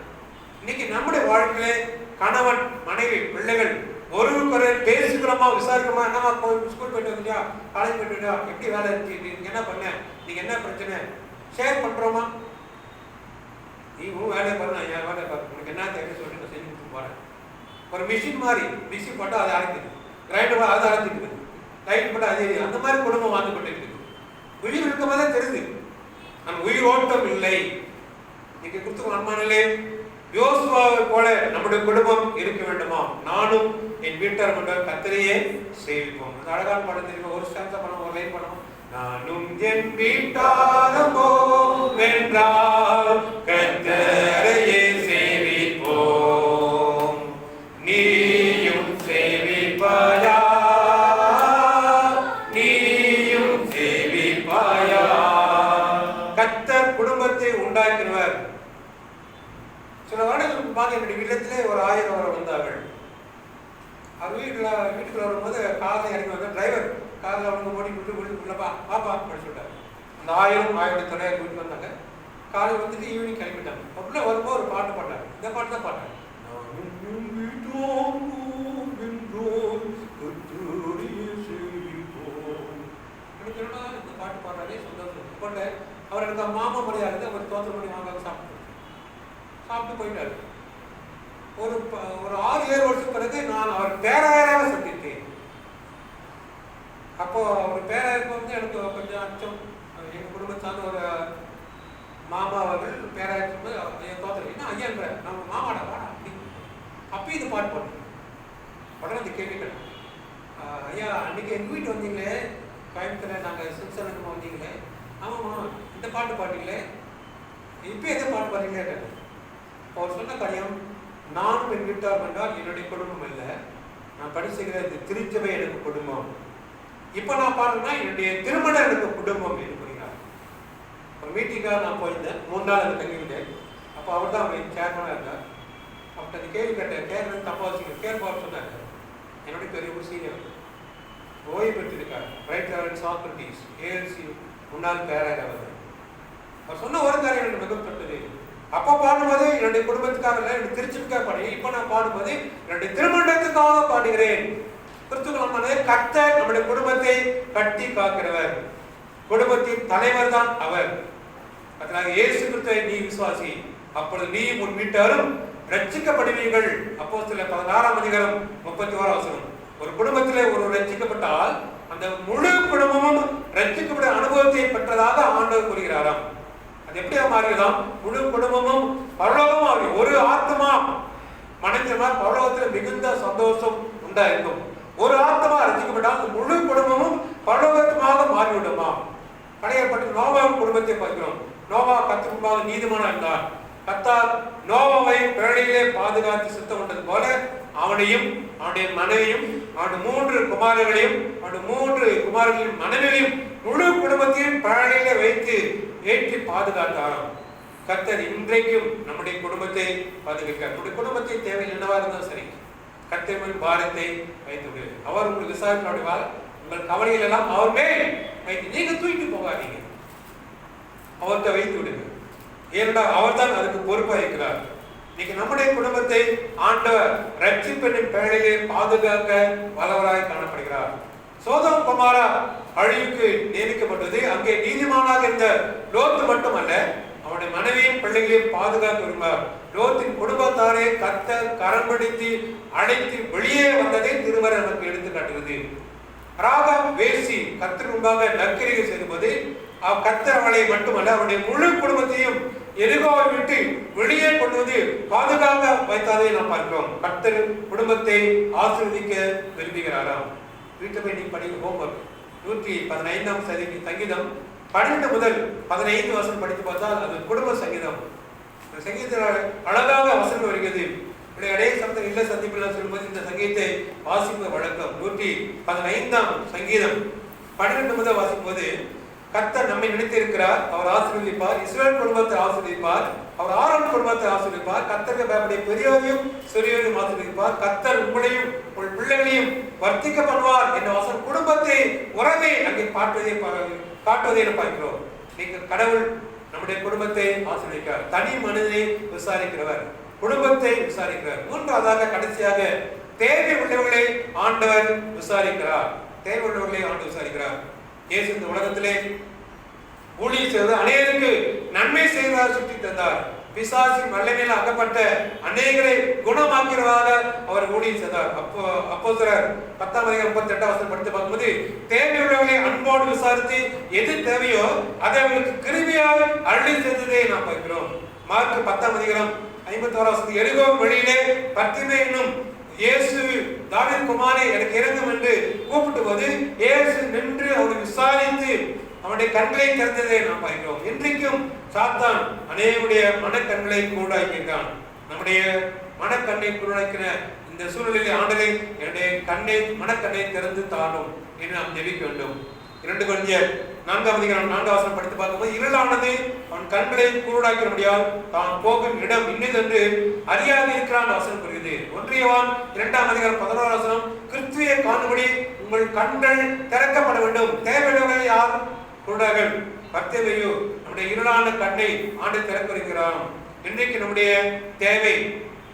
இன்னைக்கு நம்முடைய வாழ்க்கையில கணவன், மனைவி, பிள்ளைகள் ஒருவருக்கு பேசுகிறோமா, விசாரிக்கிறோமா? என்னமா ஸ்கூல் போயிட்டு வந்துட்டியா, காலேஜ் போயிட்டு வந்துட்டியா, எப்படி வேலை இருக்கு, நீங்க என்ன பண்ண, நீங்க என்ன பிரச்சனை, ஷேர் பண்றோமா? நீ உன் வேலையை பாரு, நான் என் வேலையை பாரு, உனக்கு என்ன தேவை சொல்லி நான் செஞ்சு கொடுத்து போறேன். ஒரு மிஷின் மாதிரி, மிஷின் போட்டால் அது அரைக்குது, கிரைண்டர் அது அரைச்சிக்குது, லைட் போட்டால் அது அந்த மாதிரி குடும்பம் வாழ்ந்து கொண்டு இருக்குது. உயிர் இருக்கும் போதே தெரியுது நம்ம உயிர் ஓட்டம் இல்லை. நீங்க கொடுத்து அன்பானே, யோசுவாவை போல நம்முடைய குடும்பம் இருக்க வேண்டுமா? நானும் என் வீட்டார் கொண்ட கர்த்தரையே சேவிப்போம். அந்த அழகான பாடம் தெரியுமா? ஒரு ஸ்டான்ஸா பண்ணணும், ஒரு லைன் பண்ணணும். நானும் என் வீட்டாரமோ வென்றால் கர்த்தரையே சேவிப்போம், நீயும் சேவிப்பாயா, நீயும் சேவிப்பாயா. கர்த்தர் குடும்பத்தை உண்டாக்கினவர். சில வருடங்களுக்கு பார்த்து என்னுடைய இல்லத்திலே ஒரு 1000 வரை வந்தார்கள். அவர் வீட்டுக்குள்ள வரும்போது காரில் இறங்கி வந்த டிரைவர் காரில் அவங்க ஓடிப்பா பாப்பா அப்படின்னு சொல்லிட்டார். அந்த 1000 தொள்ளாயிரம் வீட்டுக்கு வந்தாங்க. காலையில் வந்துட்டு ஈவினிங் கிளம்பிட்டாங்க. அப்படின்னா வரும்போது ஒரு பாட்டு பாட்டாங்க. இந்த பாட்டு தான் பாட்டாங்க. இந்த பாட்டு பாடுறாரே சந்தோஷம் கொண்ட அவர் எனக்கு மாமா மரியாதை அவர் தோற்ற மணி வாங்க சாப்பிட்டு போயிட்டாரு. ஒரு 6-7 வருஷம் பிறகு நான் அவர் பேராயராக சந்தித்தேன். அப்போ அவர் பேராயருக்கு வந்து எனக்கு கொஞ்சம் அச்சம். எங்கள் குடும்பத்தான ஒரு மாமா அவர்கள் பேராயருக்கு என் தோற்றம் என்ன ஐயான்ற நம்ம மாமாடா வாடா அப்படின்னு அப்பயும் இது பாட்டு பாடுறேன். உடனே அந்த கேள்வி கேட்டேன், ஐயா அன்னைக்கு எங்கள் வீட்டு வந்தீங்களே கோயம்புத்தூர்ல நாங்கள் சிம்சனுக்கு வந்தீங்களே, ஆமாம்மா இந்த பாட்டு பாட்டீங்களே, இப்போ எந்த பாட்டு பாடுறீங்களே கேட்டேன். அவர் சொன்ன காரியம், நானும் என் வீட்டார் என்றால் என்னுடைய குடும்பம் இல்லை, நான் படிச்சுக்கிற இந்த திருச்சபை எனக்கு குடும்பம். இப்போ நான் பாடுறேன்னா என்னுடைய திருமணம் எனக்கு குடும்பம் என்று கூறினார். ஒரு மீட்டிங்காக நான் போயிருந்தேன், 3 நாள் அந்த தங்கியிருந்தேன். அப்போ அவர் தான் சேர்மனாக இருந்தார். அவர்கிட்ட அந்த கேள்வி கேட்டேன், கேட்கறது தப்பா வச்சுக்க கேட்பார் சொன்னார். என்னுடைய பெரிய ஒரு சீனியர் ஓய்வு பெற்றிருக்கார், ரைட் ரெவரண்ட் சாக்ரட்டிஸ் ஏஎல்சி முன்னாள் பேராயர் அவர் சொன்ன ஒரு காரியம் எனக்கு மிகப்பட்டது. அப்போ பாடும்போது என்னுடைய குடும்பத்துக்காக இல்லை, என்னுடைய திருச்சிக்காக பாடுகிறேன். இப்போ நான் பாடும்போது என்னுடைய திருமணத்துக்காக பாடுகிறேன். கிறிஸ்துவ கர்த்தர் நம்முடைய குடும்பத்தை கட்டி காக்கிறவர், குடும்பத்தின் தலைவர் தான் அவர். அதனால இயேசு கிறிஸ்துவை நீ விசுவாசி, அப்பொழுது நீ உன் வீட்டாரும் ரட்சிக்கப்படுவீர்கள். அப்போஸ்தலர் 16:31. ஒரு குடும்பத்திலே ஒரு ரட்சிக்கப்பட்டால் அந்த முழு குடும்பமும் ரட்சிக்கப்பட்ட அனுபவத்தை பெற்றதாக ஆண்டவர் கூறுகிறாராம். அது எப்படியா மாறியதாம்? முழு குடும்பமும் பரலோகமும் ஆகி ஒரு ஆத்மா மனைவிமா பரலோகத்தில் மிகுந்த சந்தோஷம் உண்டாயிருக்கும். ஒரு ஆத்மா ரட்சிக்கப்பட்டால் அந்த முழு குடும்பமும் பரலோகத்துமாக மாறிவிடுமா. பழையப்பட்ட நோவா குடும்பத்தை பார்க்கிறோம். நோவா கர்த்தருக்கு முன்பாக நீதிமானாக இருந்தார். கர்த்தர் நோவாவை பிறழியிலே பாதுகாத்து சுத்தம் கொண்டது போல அவனையும் அவனுடைய மனைவியும் அவனுடைய 3 குமாரர்களையும் அவனுடைய 3 குமாரர்களின் மனைவியையும் முழு குடும்பத்தையும் பிறழியிலே வைத்து ஏற்றி பாதுகாத்தாராம். கர்த்தர் இன்றைக்கும் நம்முடைய குடும்பத்தை பாதுகாக்க, நம்முடைய குடும்பத்தை தேவை என்னவா இருந்தாலும் சரி, கர்த்தரின் பாரத்தை வைத்து விடு. அவர் உங்களுக்கு விசாரிப்பாடுவார். உங்கள் கவலைகள் எல்லாம் அவர் மேல் வைத்து நீங்க தூக்கிட்டு போகாதீங்க, அவர்கிட்ட வைத்து விடுங்க. ஏனென்றால் அவர் தான் அதுக்கு பொறுப்பாக இருக்கிறார். இன்னைக்கு நம்முடைய குடும்பத்தை ஆண்டவர் ரட்சிப்பின் பெயரிலே பாதுகாக்க வல்லவராய் காணப்படுகிறார். சோதோம் குமாரா அழிவுக்கு நியமிக்கப்பட்டது. அங்கே நீதிமானாக இருந்த லோத்து மட்டுமல்ல, அவனுடைய மனைவியும் பிள்ளைகளையும் பாதுகாக்க விரும்பார். லோத்தின் குடும்பத்தாரே கர்த்தர் கரம் பிடித்து அழைத்து வெளியே வந்ததை திருமறை நமக்கு எடுத்து காட்டுகிறது. ராகாப் வேசி கர்த்தர் முன்பாக நற்கிரியை செய்யும்போது கர்த்தர் அவளை மட்டுமல்ல அவருடைய முழு குடும்பத்தையும் எரிகோவை விட்டு வெளியே கொண்டு வந்து பாதுகாக்க வைத்தாலே நாம் பார்க்கிறோம். கர்த்தர் குடும்பத்தை ஆசீர்வதிக்க விரும்புகிறாராம். வீட்டை போய் நீங்க படிக்க ஹோம்வொர்க் 115ஆம் சங்கீதம் 12 முதல் 15 வசனம் படித்து பார்த்தால் அது குடும்ப சங்கீதம். சங்கீதத்தில் அழகாக வசனம் வருகிறது. இடையே சப்தம் இல்ல சந்திப்பில் சொல்லும்போது இந்த சங்கீதத்தை வாசிப்ப வழக்கம். 115ஆம் சங்கீதம் 12 முதல் வாசிக்கும் போது கர்த்தர் நம்மை நினைத்திருக்கிறார், அவர் ஆசீர்வதிப்பார். இஸ்ரவேல் குடும்பத்தை ஆசீர்வதிப்பார், அவர் ஆரோன் குடும்பத்தை ஆசீர்வதிப்பார். கர்த்தருக்கு பயப்படைய பெரியோரையும் சிறியோரையும் ஆசீர்வதிப்பார். கர்த்தர் உங்களையும் உங்கள் பிள்ளைகளையும் வர்த்திக்க பண்ணுவார் என்ற வசனம் குடும்பத்தை உறவை அங்கே காட்டுவதை பார்க்கிறோம். நீங்கள் கடவுள் நம்முடைய குடும்பத்தை ஆசீர்வதிக்கிறார். தனி மனிதனை விசாரிக்கிறவர், குடும்பத்தை விசாரிக்கிறார். மூன்றாவதாக கடைசியாக தேவை உள்ளவர்களை ஆண்டவர் விசாரிக்கிறார். தேவை உள்ளவர்களை ஆண்டவர் விசாரிக்கிறார். இயேசு இந்த உலகத்திலே ஊழியம் செய்து அநேகருக்கு நன்மை செய்வதாக சுற்றி தந்தார். பிசாசின் வல்லமையில் அகப்பட்ட அநேகரை குணமாக்கிறதாக அவர் ஊழியம் செய்தார். அப்போஸ்தலர் 10:38 படித்து பார்க்கும்போது தேவையுள்ளவர்களை அன்போடு விசாரித்து எது தேவையோ அதை அவர்களுக்கு கிருபையாக அருளி செய்ததை நாம் பார்க்கிறோம். மார்க் 10:51 எரிகோ வழியிலே பர்திமே என்னும் இயேசு தாவீது குமாரே எனக்கு இறங்கும் என்று கூப்பிட்டு போது இயேசு நின்று அவனை விசாரித்து அவனுடைய கண்களை திறந்ததை நாம் பார்க்கிறோம். இன்றைக்கும் சாத்தான் அநேகருடைய மனக்கண்களை கூடாக்கிறான். நம்முடைய மனக்கண்ணை கூடாக்கிற இந்த சூழ்நிலையில் ஆண்டவரே என்னுடைய மனக்கண்ணை திறந்து தாரும் என்று நாம் ஜெபிக்க வேண்டும். 2 கொரிந்தியர் 4:4 படித்து பார்க்கும்போது இருளானது அவன் கண்களை கூடாக்கிற முடியாது, தான் போகும் இடம் இன்னதென்று அறியாது இருக்கிறான் வசனம் புரியுது. 1 யோவான் 2:11 கிறிஸ்துவை காணும்படி உங்கள் கண்கள் திறக்கப்பட வேண்டும். தேவையுள்ளவர்கள் யார்? குருடர்கள். பர்திமேயு நம்முடைய இருளான கண்ணை ஆண்டு திறக்க இருக்கிறான். இன்றைக்கு நம்முடைய தேவை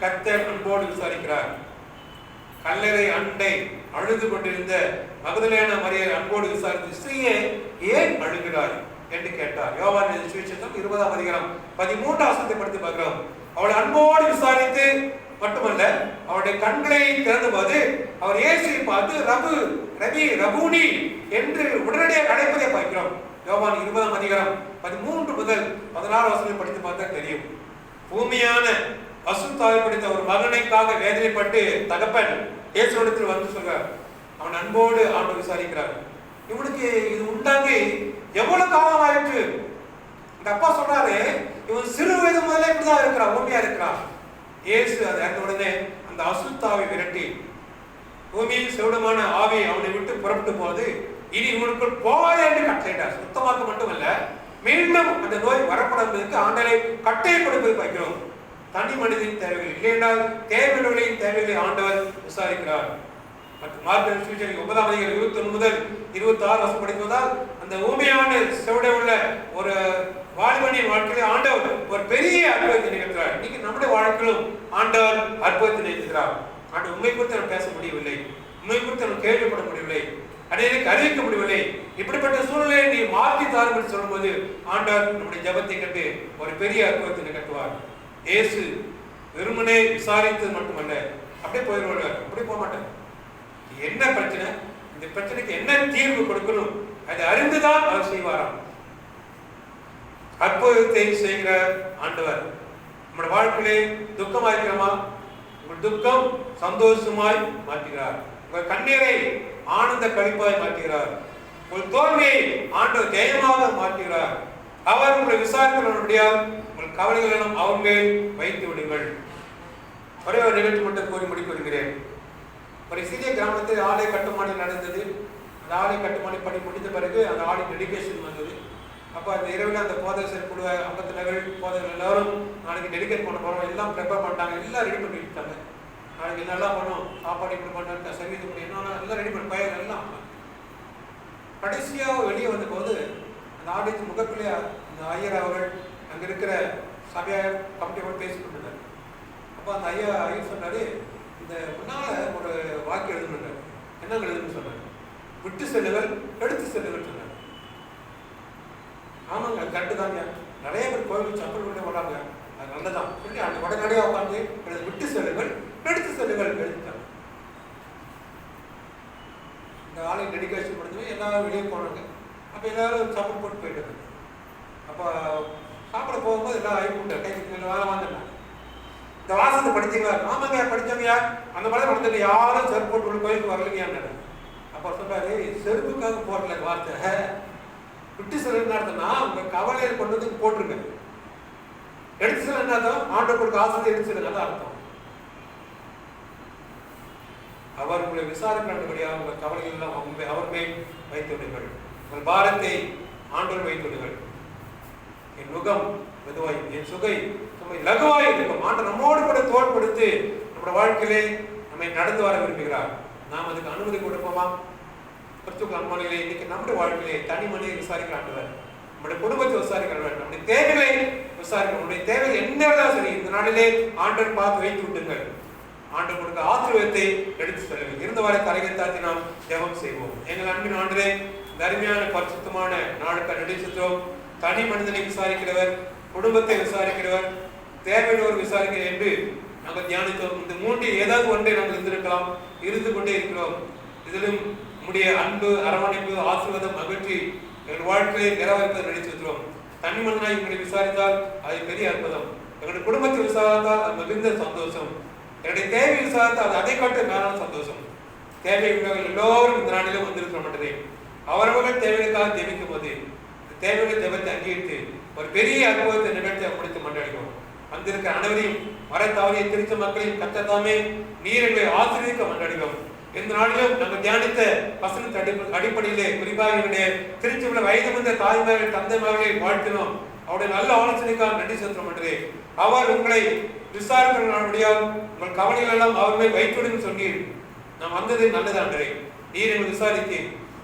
கர்த்தர் அன்போடு விசாரிக்கிறார். கல்லறை அண்டை அழுது கொண்டிருந்த மகதலேனா மரியை அன்போடு விசாரித்து, ஸ்திரீயே ஏன் அழுகிறாய் என்று கேட்டார். யோவான் சுவிசேஷம் 20ஆம் அதிகாரம் 13ஆம் வசனத்தை படித்து பார்க்கிறோம். அவளை அன்போடு விசாரித்து மட்டுமல்ல, அவருடைய கண்களை திறந்தபோது அவர் இயேசுவை பார்த்து ரபு, ரபி, ரபூனி என்று உடனடியாக அழைப்பதை பார்க்கிறோம். யோவான் 20ஆம் அதிகாரம் 13 முதல் 16 வசனத்தை படித்து பார்த்தா தெரியும். பூமியான அசுத்தாவை படித்த ஒரு மகனுக்காக வேதனைப்பட்டு தகப்பன் இயேசுவிடத்தில் வந்து சொல்றார். அவன் அன்போடு ஆண்டவர் விசாரிக்கிறார். இவனுக்கு இது உண்டாகி எவ்வளவு காலம் ஆயிற்று? இந்த அப்பா சொல்றாரு, இவன் சிறு வயது முதலே இப்படிதான் இருக்கிறான், ஊமையா இருக்கிறான். இயேசு அதை அறிந்த உடனே அந்த அசுத்தாவை விரட்டி பூமியில் செவிடமான ஆவி அவனை விட்டு புறப்பட்டு போது, இனி இவனுக்குள் போகாதே என்று கட்டளையிட்டார். சுத்தமாக்க மட்டுமல்ல, மீண்டும் அந்த நோய் வரப்படாததற்கு ஆண்டவரை கட்டளை கொடுப்பதை பார்க்கிறோம். தனி மனிதனின் தேவைகள் இல்லை என்றால் தேவைகளின் தேவைகளை ஆண்டவர் விசாரிக்கிறார். மார்க் சுவிசேஷம் 9ஆம் அதிகாரம் 21 முதல் 26 வசனம் படிப்பதால் அந்த ஊமையான செவிட உள்ள ஒரு வாலிபனின் வாழ்க்கையில ஆண்டவர் ஒரு பெரிய அற்புதத்தை நிகழ்த்துகிறார். இன்னைக்கு நம்முடைய வாழ்க்கையிலும் ஆண்டவர் அற்புதத்தை நிகழ்த்துகிறார். ஆண்டவர் உண்மை குறித்து நம்ம பேச முடியவில்லை, உண்மை குறித்து நம்ம கேள்விப்பட முடியவில்லை, அநேகருக்கு அறிவிக்க முடியவில்லை. இப்படிப்பட்ட சூழ்நிலையை நீ மாற்றி தாரும் என்று சொல்லும்போது ஆண்டவர் நம்முடைய ஜெபத்தை கண்டு ஒரு பெரிய அற்புதத்தை நிகழ்த்துவார். இயேசு வெறுமனே விசாரித்தது மட்டுமல்ல, அப்படியே போயிடுவார். அப்படியே போக மாட்டார். என்ன பிரச்சனை, இந்த பிரச்சனைக்கு என்ன தீர்வு கொடுக்கணும் அதை அறிந்துதான் அவர் செய்வாராம். அற்புதத்தை செய்கிற ஆண்டவர். நம்முடைய வாழ்க்கையிலே துக்கமா இருக்கிறோமா? உங்கள் துக்கம் சந்தோஷமாய் மாற்றுகிறார். உங்கள் கண்ணீரை ஆனந்த கழிப்பாய் மாற்றுகிறார். உங்கள் தோல்வியை ஆண்டவர் ஜெயமாக மாற்றுகிறார். அவர் உங்களை விசாரிக்கிறபடியால் உங்கள் கவலைகள் எல்லாம் அவர் மேல் வைத்து விடுங்கள். ஒரே ஒரு நிகழ்ச்சி மட்டும் கூறி முடிக்க விடுகிறேன். ஒரு சிறிய கிராமத்தில் ஆலய கட்டுமானம் நடந்தது. அந்த ஆலய கட்டுமான பணி முடிந்த பிறகு அந்த ஆலய டெடிகேஷன் வந்தது. அப்போ அந்த இரவில் அந்த போதகர் குழு அங்கத்தினர்கள் போதகர்கள் எல்லாரும் நாளைக்கு டெடிகேட் பண்ண போகிறோம், எல்லாம் ப்ரிப்பேர் பண்ணிட்டாங்க, எல்லாம் ரெடி பண்ணி விட்டாங்க. நாளைக்கு என்னெல்லாம் பண்ணோம், சாப்பாடு இப்படி பண்ணுறது, சர்வீஸ் பண்ணி என்னென்ன எல்லாம் ரெடி பண்ணி பயிர் எல்லாம். கடைசியாக வெளியே வந்தபோது அந்த ஆலயத்து முகப்பிலே அந்த ஐயர் அவர்கள் அங்கே இருக்கிற சபையார் கமிட்டியோடு பேசிக்கொண்டார். அப்போ அந்த ஐயர் சொன்னார், இந்த முன்னால் ஒரு வாக்கியம் எழுதுனார். என்ன எழுதுன்னு சொன்னார்? விட்டு செல்லுகள் எடுத்து செல்லுகள் சொன்னார். ஆமாங்க, கரெக்டு தாங்க. நிறைய பேர் கோயிலுக்கு சப்பல் விட்டு வராங்க, அது நல்லதான் சொல்லி அந்த உடனடியாக உட்காந்து விட்டு செல்லுகள் எடுத்து செல்லுகள் எழுதிட்டாங்க. இந்த ஆலய டெடிகேஷன் முடிஞ்சு எல்லாரும் வெளியே போனாங்க. அப்போ எல்லாரும் சப்பல் போட்டு போயிட்டாங்க. அப்போ சாப்பிட போகும்போது எல்லாம் ஆகிட்டு கை வேலை வாங்கினாங்க. இந்த வாசத்தை படித்தீங்களா? ஆமாங்க படித்தவங்க. அந்த மாதிரி நடந்தது யாரும் செருப்பு போட்டு கோயிலுக்கு வரலைங்க. அப்போ சொல்றாரு, செருப்புக்காக போடல வார்த்தை, விட்டு செல்லுன்னு அர்த்தம்னா உங்க கவலையில் கொண்டு வந்து போட்டுருங்க. எடுத்து செல்ல என்னதான் ஆண்டவர் கொடுக்க ஆசிரியர் எடுத்து செல்லுங்க, அதான் அர்த்தம். அவர் உங்களை விசாரிக்கிறபடியாக உங்கள் கவலைகள் எல்லாம் அவர் மேல் வைத்து விடுங்கள். உங்கள் பாரத்தை ஆண்டவர் வைத்து விடுங்கள். என் முகம் மெதுவாய், என் சுகை லகுவாய் இருக்கும். ஆண்டவர் நம்மோடு கூட தோல் கொடுத்து நம்முடைய வாழ்க்கையிலே நம்மை நடந்து வர விரும்புகிறார். நாம் அதுக்கு அனுமதி கொடுப்போமா? கிறிஸ்துவுக்கு அன்பானவர்களே, இன்னைக்கு நம்முடைய வாழ்க்கையிலே தனி மனிதனை விசாரிக்கிற ஆண்டவர், நம்முடைய குடும்பத்தை விசாரிக்கிறவர், நம்முடைய தேவைகளை விசாரிக்க, நம்முடைய தேவைகள் என்னதான் சரி இந்த நாளிலே ஆண்டவர் பார்த்து வைத்து விட்டுங்கள். ஆண்டவர் கொடுக்க ஆசீர்வாதத்தை எடுத்து செல்லுங்கள். இருந்தவாறு தலைகள் தாத்தி நாம் ஜெபம் செய்வோம். எங்கள் அன்பின் ஆண்டவரே, அருமையான பரிசுத்தமான நாளுக்கு நன்றி செலுத்துகிறோம். தனி மனிதனை விசாரிக்கிறவர், குடும்பத்தை விசாரிக்கிறவர், தேவையோர் விசாரிக்கிறவர் என்று நாங்கள் தியானித்தோம். இந்த மூன்றில் ஏதாவது ஒன்றை நாங்கள் இருந்திருக்கலாம், இருந்து கொண்டே இருக்கிறோம். இதிலும் நம்முடைய அன்பு, அரவணைப்பு, ஆசீர்வாதம், மகிழ்ச்சி எங்கள் வாழ்க்கையை நிறைவேற்பதை நினைச்சிருக்கிறோம். தனி மனிதனாய் உங்களை விசாரித்தால் அது பெரிய அற்புதம். எங்களுடைய குடும்பத்தை விசாரித்தால் அது மிகுந்த சந்தோஷம். என்னுடைய தேவை விசாரித்தால் அது அதை காட்ட காரணம் சந்தோஷம். தேவை உள்ளவர்கள் எல்லோரும் இந்த நாளிலும் வந்திருக்கிற மாட்டேன். அவரவர்கள் தேவைகளுக்காக ஜெபிக்கும் போது தேவைகளை ஜெபத்தை அங்கீகரித்து ஒரு பெரிய அனுபவத்தை நிகழ்ச்சி முடித்து மன்றாடுகிறோம். வந்திருக்கிற அனைவரையும் மரத்தாவரியை திருச்ச மக்களையும் கத்தத்தாமே நீர்களை ஆசிரியக்க மன்றாடுகிறோம். இந்த நாளிலும் நாங்கள் தியானித்த வசனத்தின் அடிப்படையிலே குறிப்பாக என்னுடைய திருச்சி உள்ள வயது வந்த தாய்மார்கள் தந்தைமார்களை வாழ்த்தினோம். அவருடைய நல்ல ஆலோசனைக்காக நன்றி செலுத்த மாட்டேன். அவர் உங்களை விசாரிக்கிறபடியால் உங்கள் கவலைகள் எல்லாம் அவர் மேல் வைத்துவிடுன்னு சொன்னீர். நாம் வந்தது நல்லது ஆண்டவரே. நீர் எங்களை விசாரித்து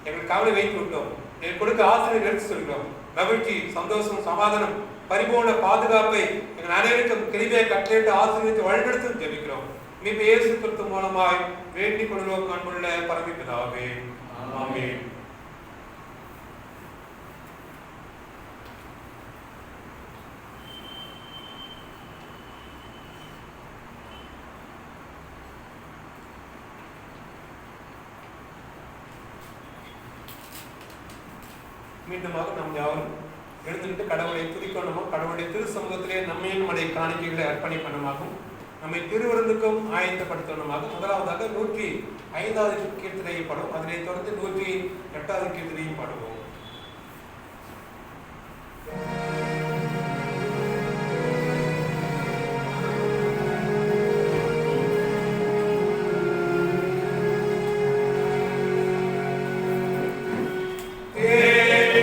எங்கள் கவலை வைத்து விட்டோம். எங்களுக்கு கொடுக்க ஆசிரியர் எடுத்து சொல்கிறோம். மகிழ்ச்சி, சந்தோஷம், சமாதானம், பரிபூர்ண பாதுகாப்பை எங்கள் அனைவருக்கும் கிருபையை கட்டளையிட்டு ஆசீர்வதித்து வழிநடத்தும் ஜெபிக்கிறோம். மீண்டும் இயேசு கிறிஸ்து மூலமாய் வேண்டிக் கொள்வோம் அன்புள்ள பரமபிதாவே. ஆமென். மீண்டுமாக நாம் யாவரும் எழுந்துட்டு கடவுளை துதிக்கணுமாம். கடவுளுடைய திரு சமூகத்திலே நம்மையும் நம்முடைய காணிக்கைகளை அர்ப்பணிப்பனமாகும், நம்மை திருவிருந்துக்கும் ஆயத்தப்படுத்தணுமாக முதலாவதாக 105வது கீர்த்தனையை பாடுவோம். அதனைத் தொடர்ந்து 108வது கீர்த்தனையும் பாடுவோம். Alleluia.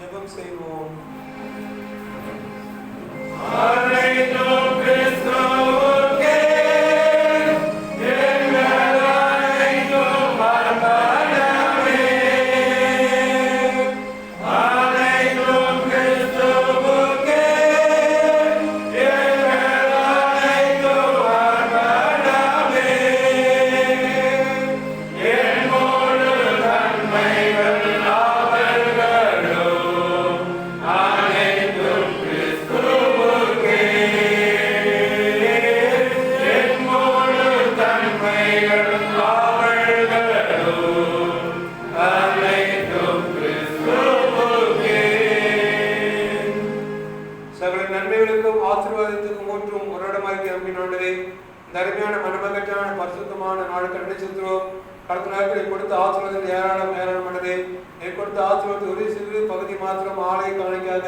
ஜெபம் செய்வோம். சகல நன்மைகளுக்கும் ஆசீர்வாதத்துக்கும் ஊற்றும் ஒரு இடமாக்கி நம்பினோண்டதே இந்த அருமையான மனமகற்றான பரிசுத்தமான நாளுக்கு நடிச்சிருக்கிறோம். கடந்த நாட்களை கொடுத்த ஆசீர்வாதங்கள் ஏராளம் ஏராளமானது. நீ கொடுத்த ஆசீர்வாதத்தை ஒரு சிறு பகுதி மாத்திரம் ஆலய காணிக்காக,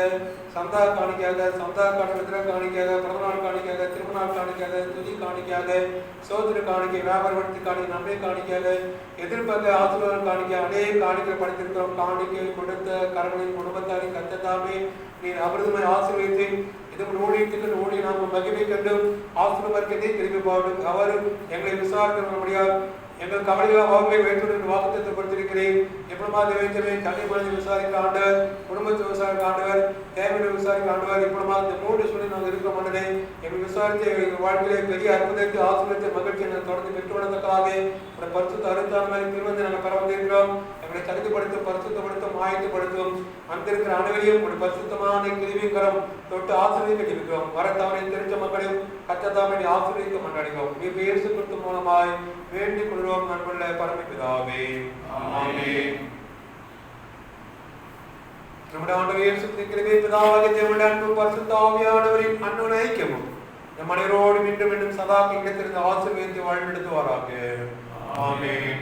சந்தா காணிக்காக, சந்தா காணிக்க காணிக்காக, பிறந்தநாள் காணிக்காக, திருமண நாள் காணிக்காக, துதி காணிக்காக, சோதனை காணிக்கை, வியாபார வளர்ச்சி காணிக்கை, நன்மை காணிக்காக, எதிர்பார்க்க ஆசீர்வாதம் காணிக்க அநேக காணிக்கை படைத்திருக்கிறோம். காணிக்கை கொடுத்த கரங்களின் குடும்பத்தாரை கத்ததாமே நீர் அவரதுமை ஆசீர்வதித்து இது ஊழியத்துக்கு ஊழிய நாம மகிமை கண்டும் ஆசீர்வாதத்தை திரும்பி பாடும். அவர் எங்களை விசாரிக்க முடியாது. எங்கள் கவலைகளாக அவர்களை வைத்து வாக்குத்தத்தை கொடுத்திருக்கிறேன். எப்படிமாக வைத்தவே தனி மனதை விசாரிக்க ஆண்டவர், குடும்பத்தை விசாரிக்க ஆண்டவர், தேவையை விசாரிக்க ஆண்டவர். இப்படிமா இந்த 3 சூழல் நாங்கள் இருக்க மாட்டதே எங்கள் விசாரித்து எங்கள் வாழ்க்கையிலே பெரிய அற்புதத்தை ஆசீர்வாதத்தை மகிழ்ச்சி நாங்கள் தொடர்ந்து பெற்று வளர்ந்தக்காக பரிசுத்த அறுத்தால் மாதிரி திருவந்து நாங்கள் பெற வந்திருக்கிறோம். எங்களை தகுதிப்படுத்தும், பரிசுத்தப்படுத்தும், ஆயத்தப்படுத்தும். அங்கிருக்கிற அனைவரையும் ஒரு பரிசுத்தமான கிருவிகரம் தொட்டு ஆசீர்வதிக்க ஜெபிக்கிறோம். வர தவறை தெரிஞ்ச மக்களையும் கத்ததாமை ஆசீர்வதிக்க மன்றாடுகிறோம். நீ இயேசு கிறிஸ்து மூலமாய் வேண்டிக் கொள்வோம் அன்புள்ள பரமபிதாவே. ஆமென். நம்முடைய ஆண்டவர் இயேசு கிறிஸ்துவின் பிதாவாகிய தேவனுடைய அன்பும் பரிசுத்த ஆவியானவரின் அன்பும் ஐக்கியமும் நம் அனைவரோடும் இன்றும் சதா கிடைத்திருந்த ஆசீர்வதித்து வாழ்வெடுத்துவாராக. ஆமென்.